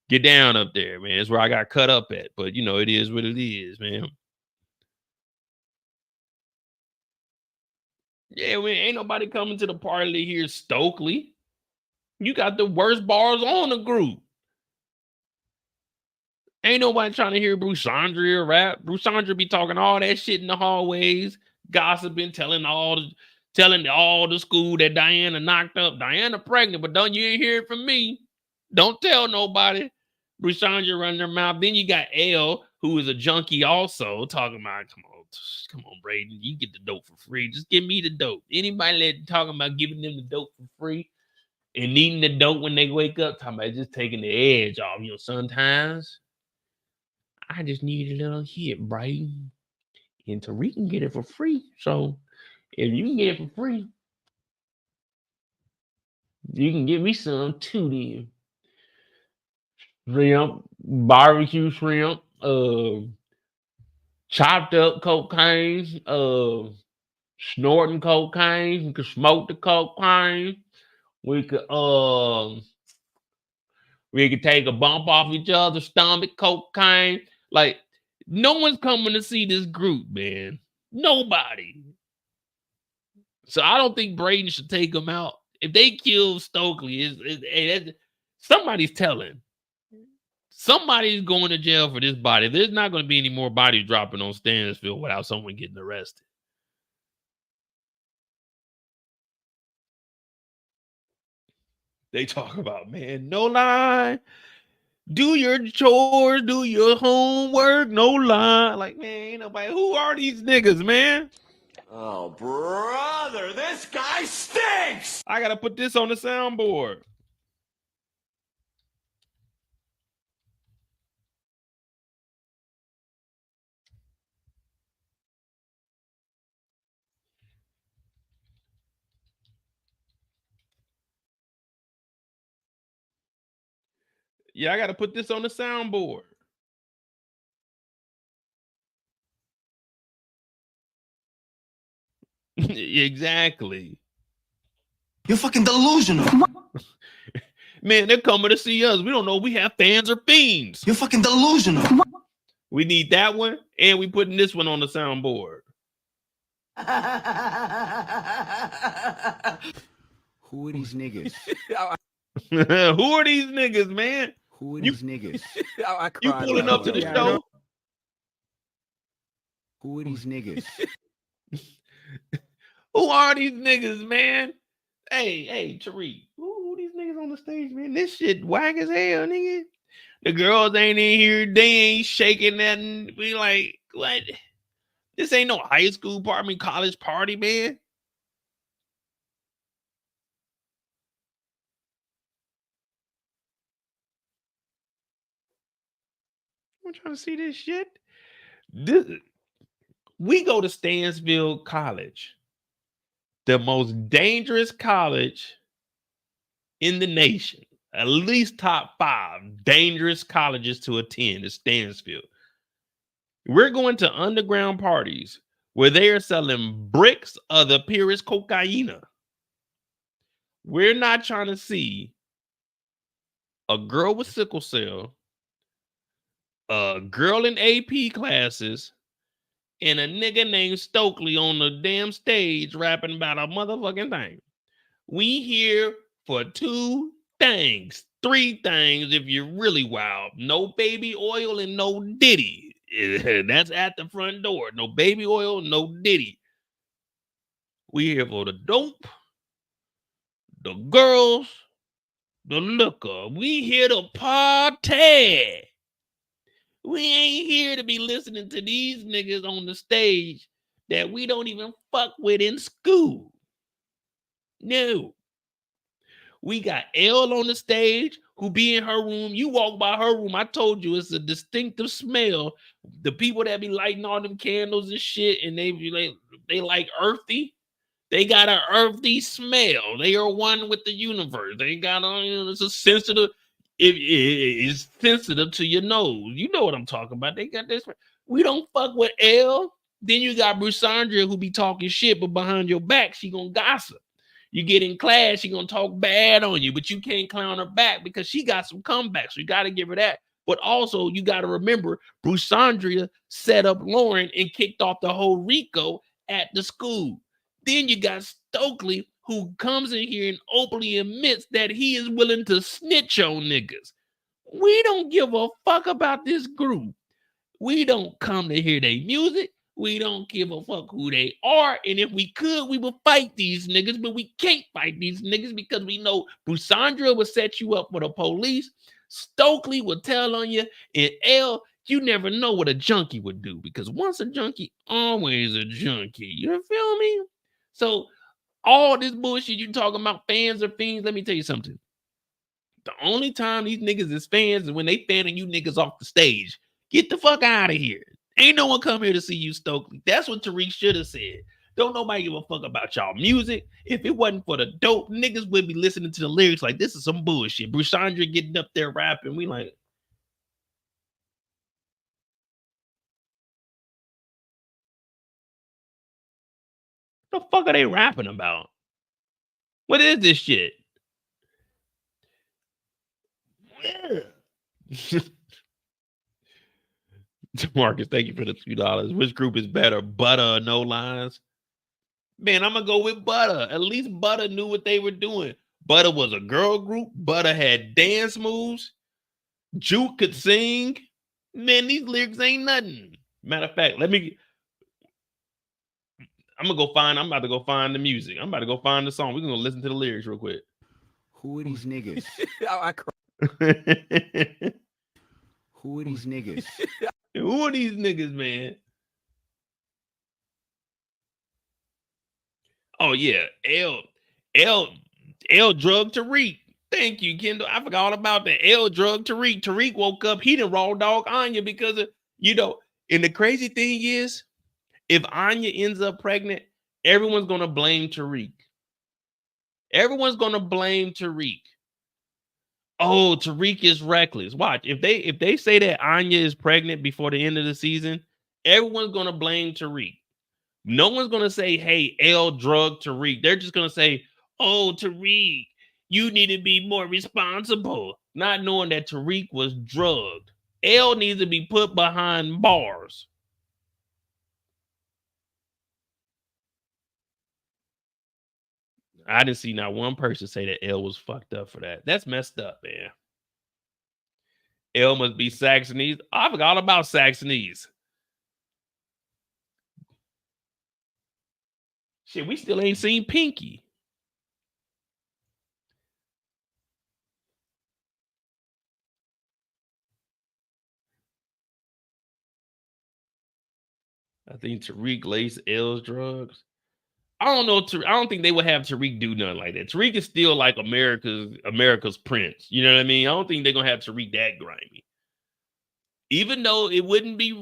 get down up there, man. It's where I got cut up at. But, you know, it is what it is, man. Yeah, man, ain't nobody coming to the party to hear Stokely. You got the worst bars on the group. Ain't nobody trying to hear Brusandria rap. Brusandria be talking all that shit in the hallways, gossiping, telling all the school that Diana knocked up. Diana pregnant, but don't you ain't hear it from me. Don't tell nobody. Brusandria running her mouth. Then you got L, who is a junkie also, talking about, come on, Brayden, you get the dope for free. Just give me the dope. Anybody talking about giving them the dope for free and needing the dope when they wake up, talking about just taking the edge off. You know, sometimes I just need a little hit, Brayden. And Tariq can get it for free. So if you can get it for free, you can give me some too then. Shrimp, barbecue shrimp, chopped up cocaine, snorting cocaine. We could smoke the cocaine. We could take a bump off each other's stomach, cocaine. Like, no one's coming to see this group, man. Nobody. So I don't think Brayden should take them out. If they kill Stokely, somebody's telling. Somebody's going to jail for this body. There's not going to be any more bodies dropping on Stanfield without someone getting arrested. They talk about, man, no lie. Do your chores, do your homework, no lie. Like, man, ain't nobody. Who are these niggas, man? Oh, brother, this guy stinks! I got to put this on the soundboard. Yeah, I got to put this on the soundboard. Exactly. You're fucking delusional. Man, they're coming to see us. We don't know if we have fans or fiends. You're fucking delusional. We need that one, and we putting this one on the soundboard. Who are these niggas? Who are these niggas, man? Who are these niggas? You pulling up to the show? Who are these niggas? Who are these niggas, man? Hey, Tariq. Who these niggas on the stage, man? This shit whack as hell, nigga. The girls ain't in here. They ain't shaking nothing. We like, what? This ain't no high school party, I mean, college party, man. I'm trying to see this shit. We go to Stanfield College, the most dangerous college in the nation. At least top 5 dangerous colleges to attend is Stanfield. We're going to underground parties where they are selling bricks of the purest cocaine. We're not trying to see a girl with sickle cell, a girl in AP classes, and a nigga named Stokely on the damn stage rapping about a motherfucking thing. We here for 2 things, 3 things if you're really wild. No baby oil and no Diddy. That's at the front door. No baby oil, no Diddy. We here for the dope, the girls, the liquor. We here to party. We ain't here to be listening to these niggas on the stage that we don't even fuck with in school. No. We got L on the stage who be in her room. You walk by her room, I told you it's a distinctive smell. The people that be lighting all them candles and shit, and they like earthy. They got an earthy smell. They are one with the universe. They got it's a sensitive. It's sensitive to your nose. You know what I'm talking about. They got this. We don't fuck with L. Then you got Brusandria who be talking shit, but behind your back, she gonna gossip. You get in class, she gonna talk bad on you, but you can't clown her back because she got some comebacks. So you got to give her that. But also, you got to remember, Brusandria set up Lauren and kicked off the whole Rico at the school. Then you got Stokely, who comes in here and openly admits that he is willing to snitch on niggas. We don't give a fuck about this group. We don't come to hear their music. We don't give a fuck who they are. And if we could, we would fight these niggas, but we can't fight these niggas because we know Brusandria will set you up for the police. Stokely will tell on you. And L, you never know what a junkie would do because once a junkie, always a junkie. You feel me? So all this bullshit you talking about fans or fiends, let me tell you something. The only time these niggas is fans is when they fanning you niggas off the stage. Get the fuck out of here. Ain't no one come here to see you, Stokely. That's what Tariq should have said. Don't nobody give a fuck about y'all music. If it wasn't for the dope, niggas would be listening to the lyrics like this is some bullshit. Brusandria getting up there rapping. We like, what the fuck are they rapping about? What is this shit? Marcus, thank you for the $2. Which group is better, Butter or No Lines? Man, I'm gonna go with Butter. At least Butter knew what they were doing. Butter was a girl group. Butter had dance moves. Juke could sing. Man, these lyrics ain't nothing. Matter of fact, I'm about to go find the music. I'm about to go find the song. We're gonna listen to the lyrics real quick. Who are these niggas? Who are these niggas? Who are these niggas, man? Oh yeah, L drug Tariq. Thank you, Kendall. I forgot all about that. L drug Tariq. Tariq woke up. He done raw dog Anya because of, and the crazy thing is, if Anya ends up pregnant, everyone's gonna blame Tariq. Everyone's gonna blame Tariq. Oh, Tariq is reckless. Watch, if they say that Anya is pregnant before the end of the season, everyone's gonna blame Tariq. No one's gonna say, "Hey, L drugged Tariq." They're just gonna say, "Oh, Tariq, you need to be more responsible," not knowing that Tariq was drugged. L needs to be put behind bars. I didn't see not one person say that L was fucked up for that. That's messed up, man. L must be Saxonese. I forgot all about Saxonese. Shit, we still ain't seen Pinky. I think Tariq laced L's drugs. I don't know. I don't think they would have Tariq do nothing like that. Tariq is still like America's prince. You know what I mean? I don't think they're gonna have Tariq that grimy. Even though it wouldn't be,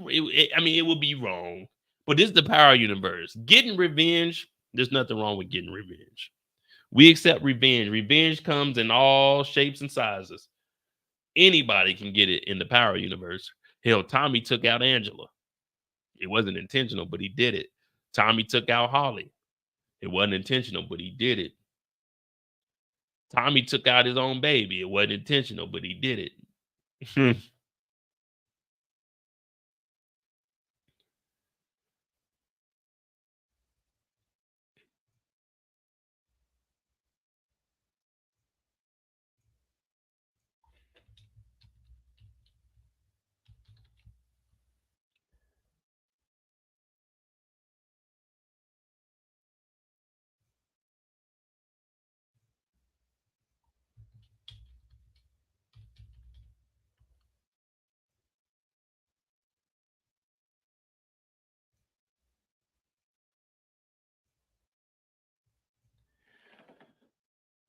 I mean, it would be wrong. But this is the Power universe. Getting revenge, there's nothing wrong with getting revenge. We accept revenge. Revenge comes in all shapes and sizes. Anybody can get it in the Power universe. Hell, Tommy took out Angela. It wasn't intentional, but he did it. Tommy took out Holly. It wasn't intentional, but he did it. Tommy took out his own baby. It wasn't intentional, but he did it.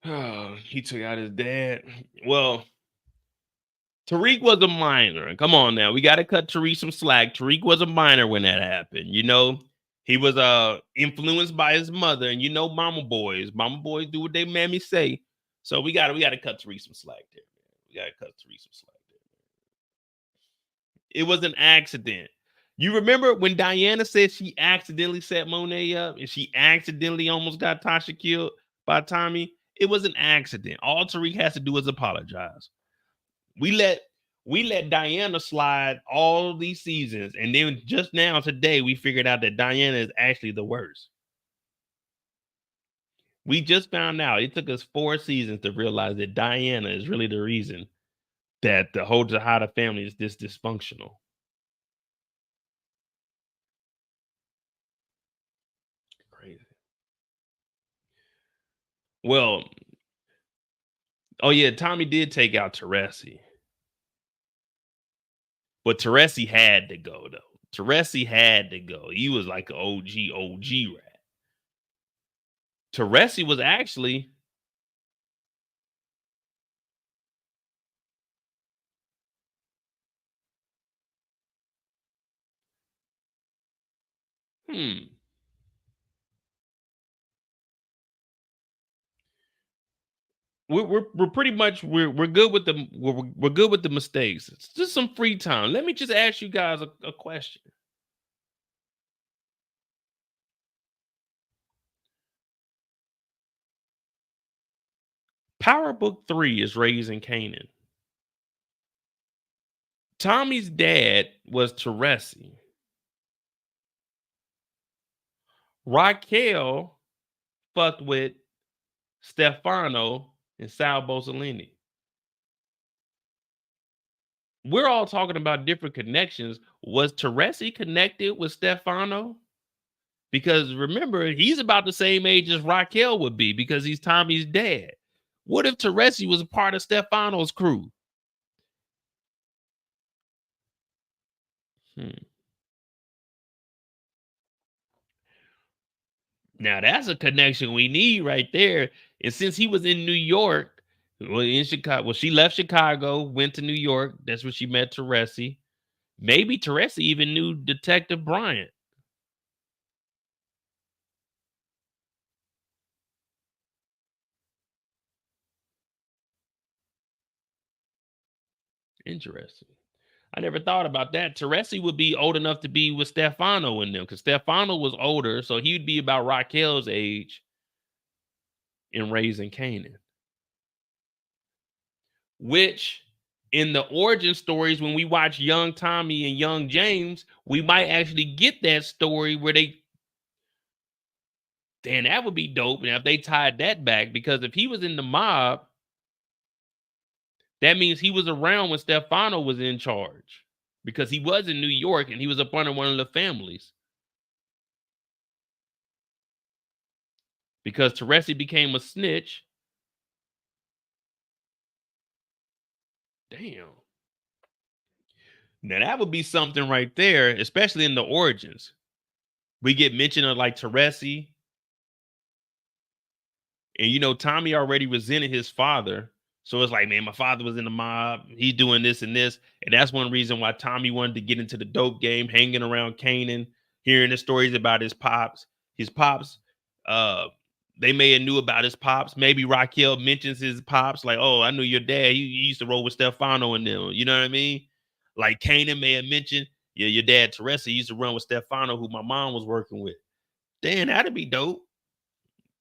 Oh, he took out his dad. Well, Tariq was a minor. Come on now. We got to cut Tariq some slack. Tariq was a minor when that happened. You know, he was influenced by his mother. And you know, mama boys do what they mammy say. So we got to cut Tariq some slack there, man. We got to cut Tariq some slack there. It was an accident. You remember when Diana said she accidentally set Monet up and she accidentally almost got Tasha killed by Tommy? It was an accident. All Tariq has to do is apologize. We let Diana slide all these seasons, and then just now today we figured out that Diana is actually the worst. We just found out. It took us 4 seasons to realize that Diana is really the reason that the whole Tejada family is this dysfunctional. Crazy. Well, oh yeah, Tommy did take out Teresi. But Teresi had to go, though. Teresi had to go. He was like an OG rat. Teresi was actually... We're pretty much we're good with the we're good with the mistakes. It's just some free time. Let me just ask you guys a question. Power Book 3 is Raising Kanan. Tommy's dad was Teresi. Raquel fucked with Stefano and Sal Bosolini. We're all talking about different connections. Was Teresi connected with Stefano? Because remember, he's about the same age as Raquel would be because he's Tommy's dad. What if Teresi was a part of Stefano's crew? Now that's a connection we need right there. And since he was in New York, well, in Chicago, well, she left Chicago, went to New York. That's where she met Teresi. Maybe Teresi even knew Detective Bryant. Interesting. I never thought about that. Teresi would be old enough to be with Stefano in them because Stefano was older, so he'd be about Raquel's age in Raising Kanan. Which, in the origin stories, when we watch young Tommy and young James, we might actually get that story where they... Damn, that would be dope. And if they tied that back, because if he was in the mob, that means he was around when Stefano was in charge because he was in New York and he was up under one of the families. because Teresi became a snitch. Damn. Now that would be something right there, especially in the origins. We get mention of like Teresi. And you know, Tommy already resented his father. So it's like, man, my father was in the mob. He's doing this and this. And that's one reason why Tommy wanted to get into the dope game, hanging around Kane, hearing the stories about his pops. His pops, they may have knew about his pops. Maybe Raquel mentions his pops, like, oh, I knew your dad. He used to roll with Stefano and them. You know what I mean? Like Kane may have mentioned, yeah, your dad, Teresa, used to run with Stefano, who my mom was working with. Damn, that'd be dope.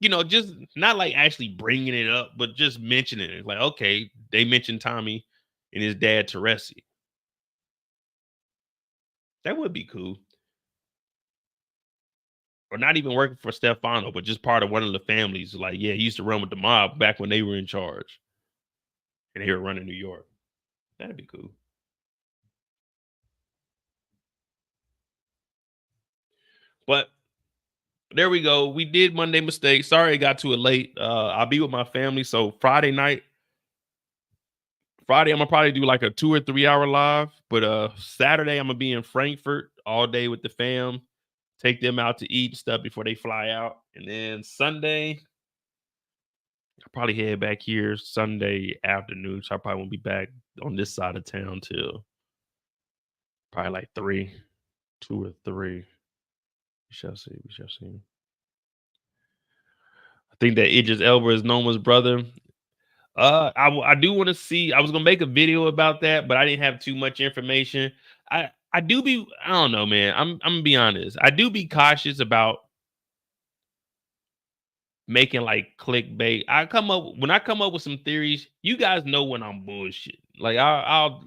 You know, just not like actually bringing it up, but just mentioning it. Like, okay, they mentioned Tommy and his dad, Teresi. That would be cool. Or not even working for Stefano, but just part of one of the families. Like, yeah, he used to run with the mob back when they were in charge. And they were running New York. That'd be cool. But there we go. We did Monday mistake. Sorry I got to it late. I'll be with my family. So Friday, I'm gonna probably do like a 2 or 3 hour live. But Saturday, I'm gonna be in Frankfurt all day with the fam. Take them out to eat and stuff before they fly out. And then Sunday, I'll probably head back here Sunday afternoon. So I probably won't be back on this side of town till probably like 2 or 3. We shall see. I think that Idris Elba is Noma's brother. I do want to see. I was gonna make a video about that, but I didn't have too much information. I don't know, man. I'm gonna be honest. I do be cautious about making like clickbait. When I come up with some theories, you guys know when I'm bullshit. Like I'll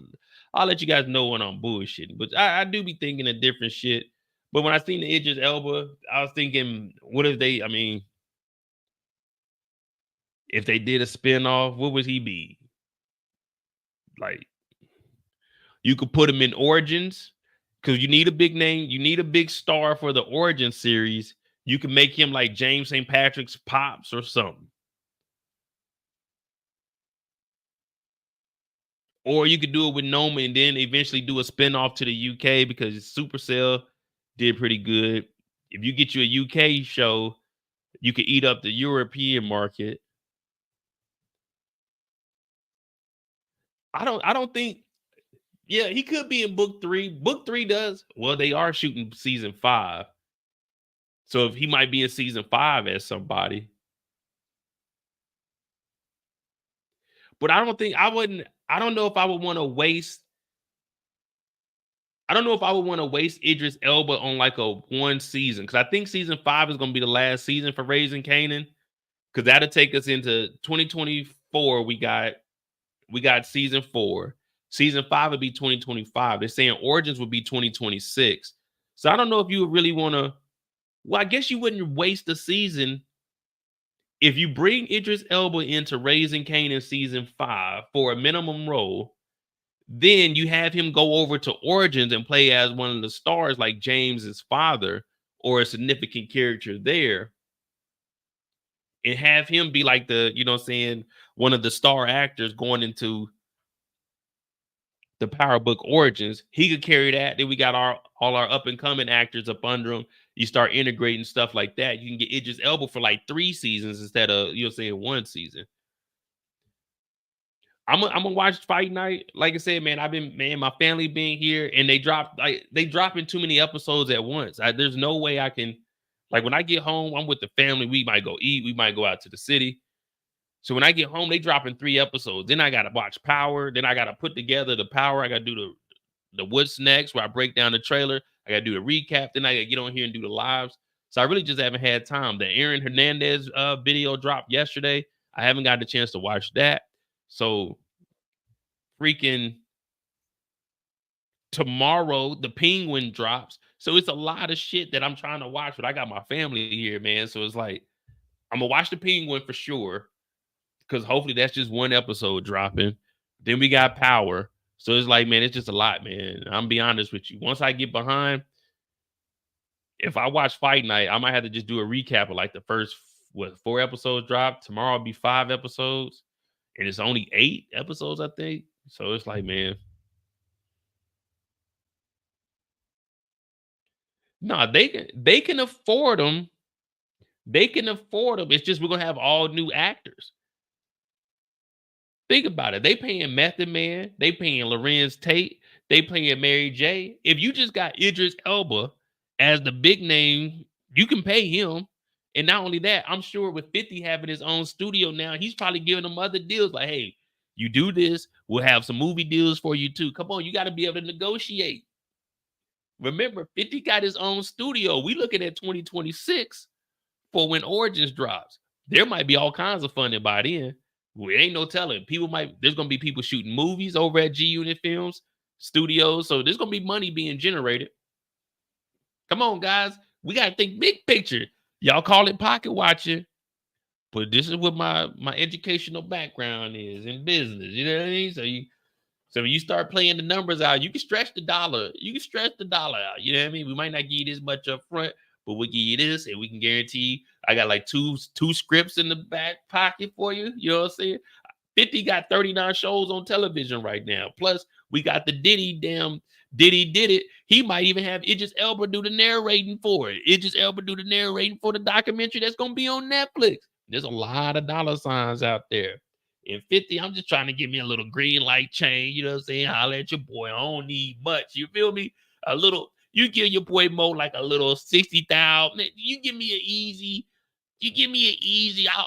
let you guys know when I'm bullshitting. But I do be thinking of different shit. But when I seen the Idris Elba, I was thinking, what if they? I mean, if they did a spinoff, what would he be? Like, you could put him in Origins because you need a big name. You need a big star for the Origin series. You can make him like James St. Patrick's pops or something. Or you could do it with Noma and then eventually do a spinoff to the UK because Supercell did pretty good. If you get you a UK show, you could eat up the European market. I don't think. Yeah, he could be in book 3. Book 3 does. Well, they are shooting season 5. So if he might be in season 5 as somebody. But I don't know if I would want to waste. I don't know if I would want to waste Idris Elba on like a one season. Because I think season 5 is going to be the last season for Raising Kanan. Because that'll take us into 2024. We got season 4. Season 5 would be 2025. They're saying Origins would be 2026. So I don't know if you would really want to. Well, I guess you wouldn't waste a season if you bring Idris Elba into Raising Kanan season 5 for a minimum role. Then you have him go over to Origins and play as one of the stars, like James's father or a significant character there, and have him be like the, you know what I'm saying, one of the star actors going into the Power Book Origins. He could carry that. Then we got all our up and coming actors up under him. You start integrating stuff like that. You can get Idris Elba for like 3 seasons instead of, you know, saying 1 season. I'm gonna watch Fight Night. Like I said, man, my family being here, and they dropping too many episodes at once. There's no way I can, like, when I get home, I'm with the family. We might go eat. We might go out to the city. So when I get home, they dropping 3 episodes. Then I gotta watch Power. Then I gotta put together the Power. I gotta do the What's Next, where I break down the trailer. I gotta do the recap. Then I gotta get on here and do the lives. So I really just haven't had time. The Aaron Hernandez video dropped yesterday. I haven't got the chance to watch that. So freaking tomorrow, the Penguin drops. So it's a lot of shit that I'm trying to watch, but I got my family here, man. So it's like, I'm gonna watch the Penguin for sure, because hopefully that's just 1 episode dropping. Then we got Power. So it's like, man, it's just a lot, man. I'm gonna be honest with you. Once I get behind, if I watch Fight Night, I might have to just do a recap of like the first what 4 episodes dropped. Tomorrow will be 5 episodes, and it's only 8 episodes, I think. So it's like, man, no, they can afford them. They can afford them. It's just we're gonna have all new actors. Think about it. They paying Method Man. They paying Larenz Tate. They paying Mary J. If you just got Idris Elba as the big name, you can pay him. And not only that, I'm sure with 50 having his own studio now, he's probably giving them other deals like, hey, you do this, we'll have some movie deals for you too. Come on, you got to be able to negotiate. Remember, 50 got his own studio. We looking at 2026 for when Origins drops. There might be all kinds of funding by then. Well, it ain't no telling. There's gonna be people shooting movies over at G Unit Films studios. So there's gonna be money being generated. Come on, guys. We gotta think big picture. Y'all call it pocket watching, but this is what my educational background is in business. You know what I mean? So when you start playing the numbers out, you can stretch the dollar. You can stretch the dollar out. You know what I mean? We might not give you this much up front, but we'll give you this, and we can guarantee I got like two scripts in the back pocket for you. You know what I'm saying? 50 got 39 shows on television right now. Plus, we got the Diddy did it. He might even have Idris Elba do the narrating for it. Idris Elba do the narrating for the documentary that's gonna be on Netflix. There's a lot of dollar signs out there. In 50, I'm just trying to give me a little green light chain. You know what I'm saying? Holler at your boy. I don't need much. You feel me? A little. You give your boy Mo like a little 60,000. You give me an easy.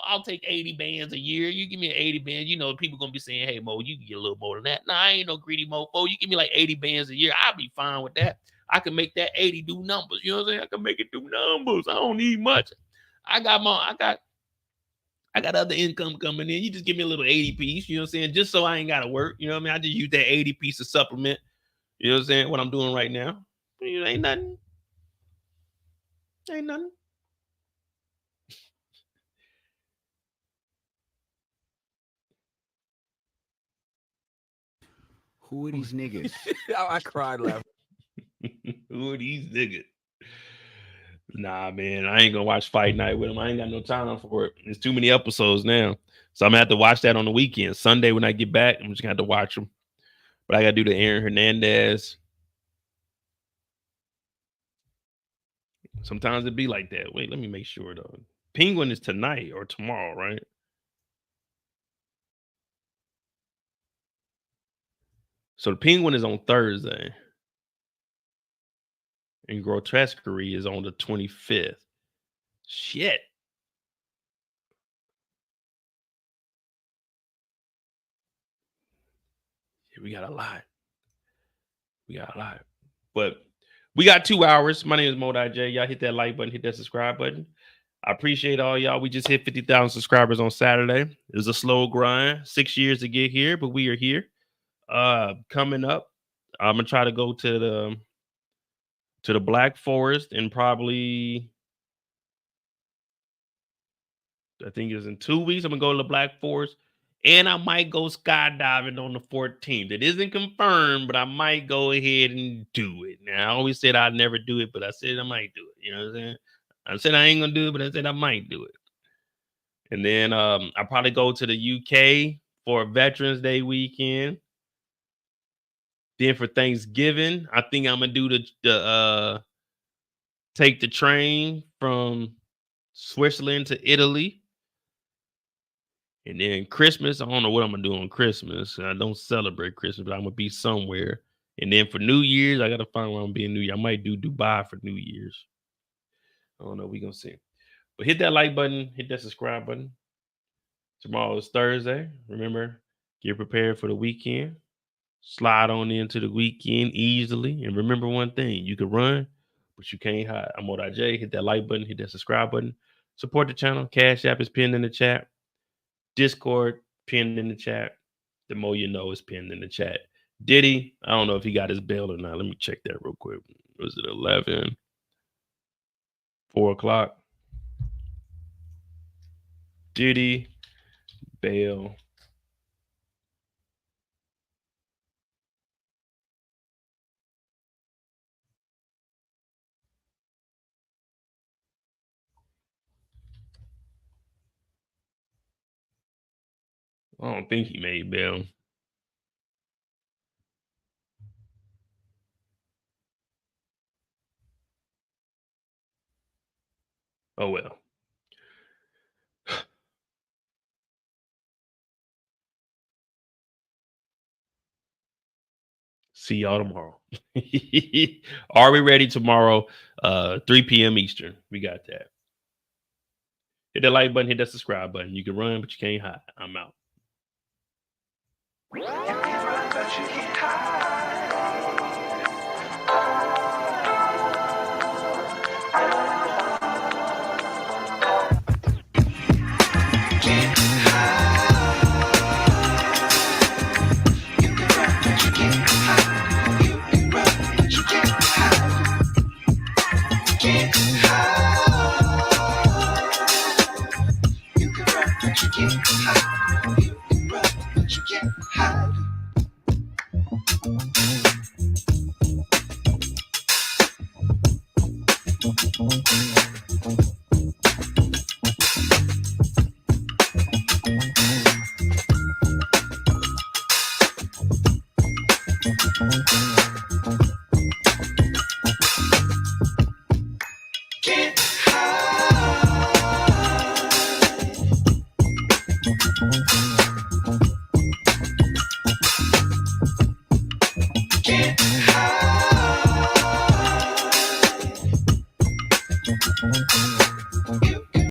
I'll take 80 bands a year. You give me an 80 bands. You know, people gonna be saying, hey Mo, you can get a little more than that. Nah, I ain't no greedy mofo. You give me like 80 bands a year. I'll be fine with that. I can make that 80 do numbers. You know what I'm saying? I can make it do numbers. I don't need much. I got other income coming in. You just give me a little 80 piece, you know what I'm saying? Just so I ain't gotta work. You know what I mean? I just use that 80 piece of supplement. You know what I'm saying? What I'm doing right now. It ain't nothing. Ain't nothing. Who are these niggas? I cried laughing. Who are these niggas? Nah, man, I ain't gonna watch Fight Night with him. I ain't got no time for it. There's too many episodes now. So I'm gonna have to watch that on the weekend. Sunday when I get back, I'm just gonna have to watch them. But I gotta do the Aaron Hernandez. Sometimes it be like that. Wait, let me make sure though. Penguin is tonight or tomorrow, right? So the Penguin is on Thursday. And Grotesquerie is on the 25th. Shit. Yeah, we got a lot. But we got 2 hours. My name is Monet J. Y'all hit that like button, hit that subscribe button. I appreciate all y'all. We just hit 50,000 subscribers on Saturday. It was a slow grind, 6 years to get here, but we are here. Coming up, I'm gonna try to go to the Black Forest and probably, I think it's in 2 weeks. I'm gonna go to the Black Forest, and I might go skydiving on the 14th. It isn't confirmed, but I might go ahead and do it. Now, I always said I'd never do it, but I said I might do it. You know what I'm saying? I said I ain't gonna do it, but I said I might do it. And then I'll probably go to the UK for Veterans Day weekend. Then for Thanksgiving, I think I'm gonna do the take the train from Switzerland to Italy. And then Christmas, I don't know what I'm gonna do on Christmas. I don't celebrate Christmas, but I'm gonna be somewhere. And then for New Year's, I gotta find where I'm gonna be in New Year. I might do Dubai for New Year's. I don't know. We gonna see. But hit that like button, hit that subscribe button. Tomorrow is Thursday. Remember, get prepared for the weekend. Slide on into the weekend easily. And remember one thing: you can run, but you can't hide. I'm Monet J. Hit that like button, hit that subscribe button. Support the channel. Cash App is pinned in the chat. Discord pinned in the chat. The more you know is pinned in the chat. Diddy, I don't know if he got his bail or not. Let me check that real quick. Was it 11? 4 o'clock? Diddy, bail. I don't think he made bail. Oh well. See y'all tomorrow. Are we ready tomorrow? 3 p.m. Eastern. We got that. Hit that like button, hit that subscribe button. You can run, but you can't hide. I'm out. Get high.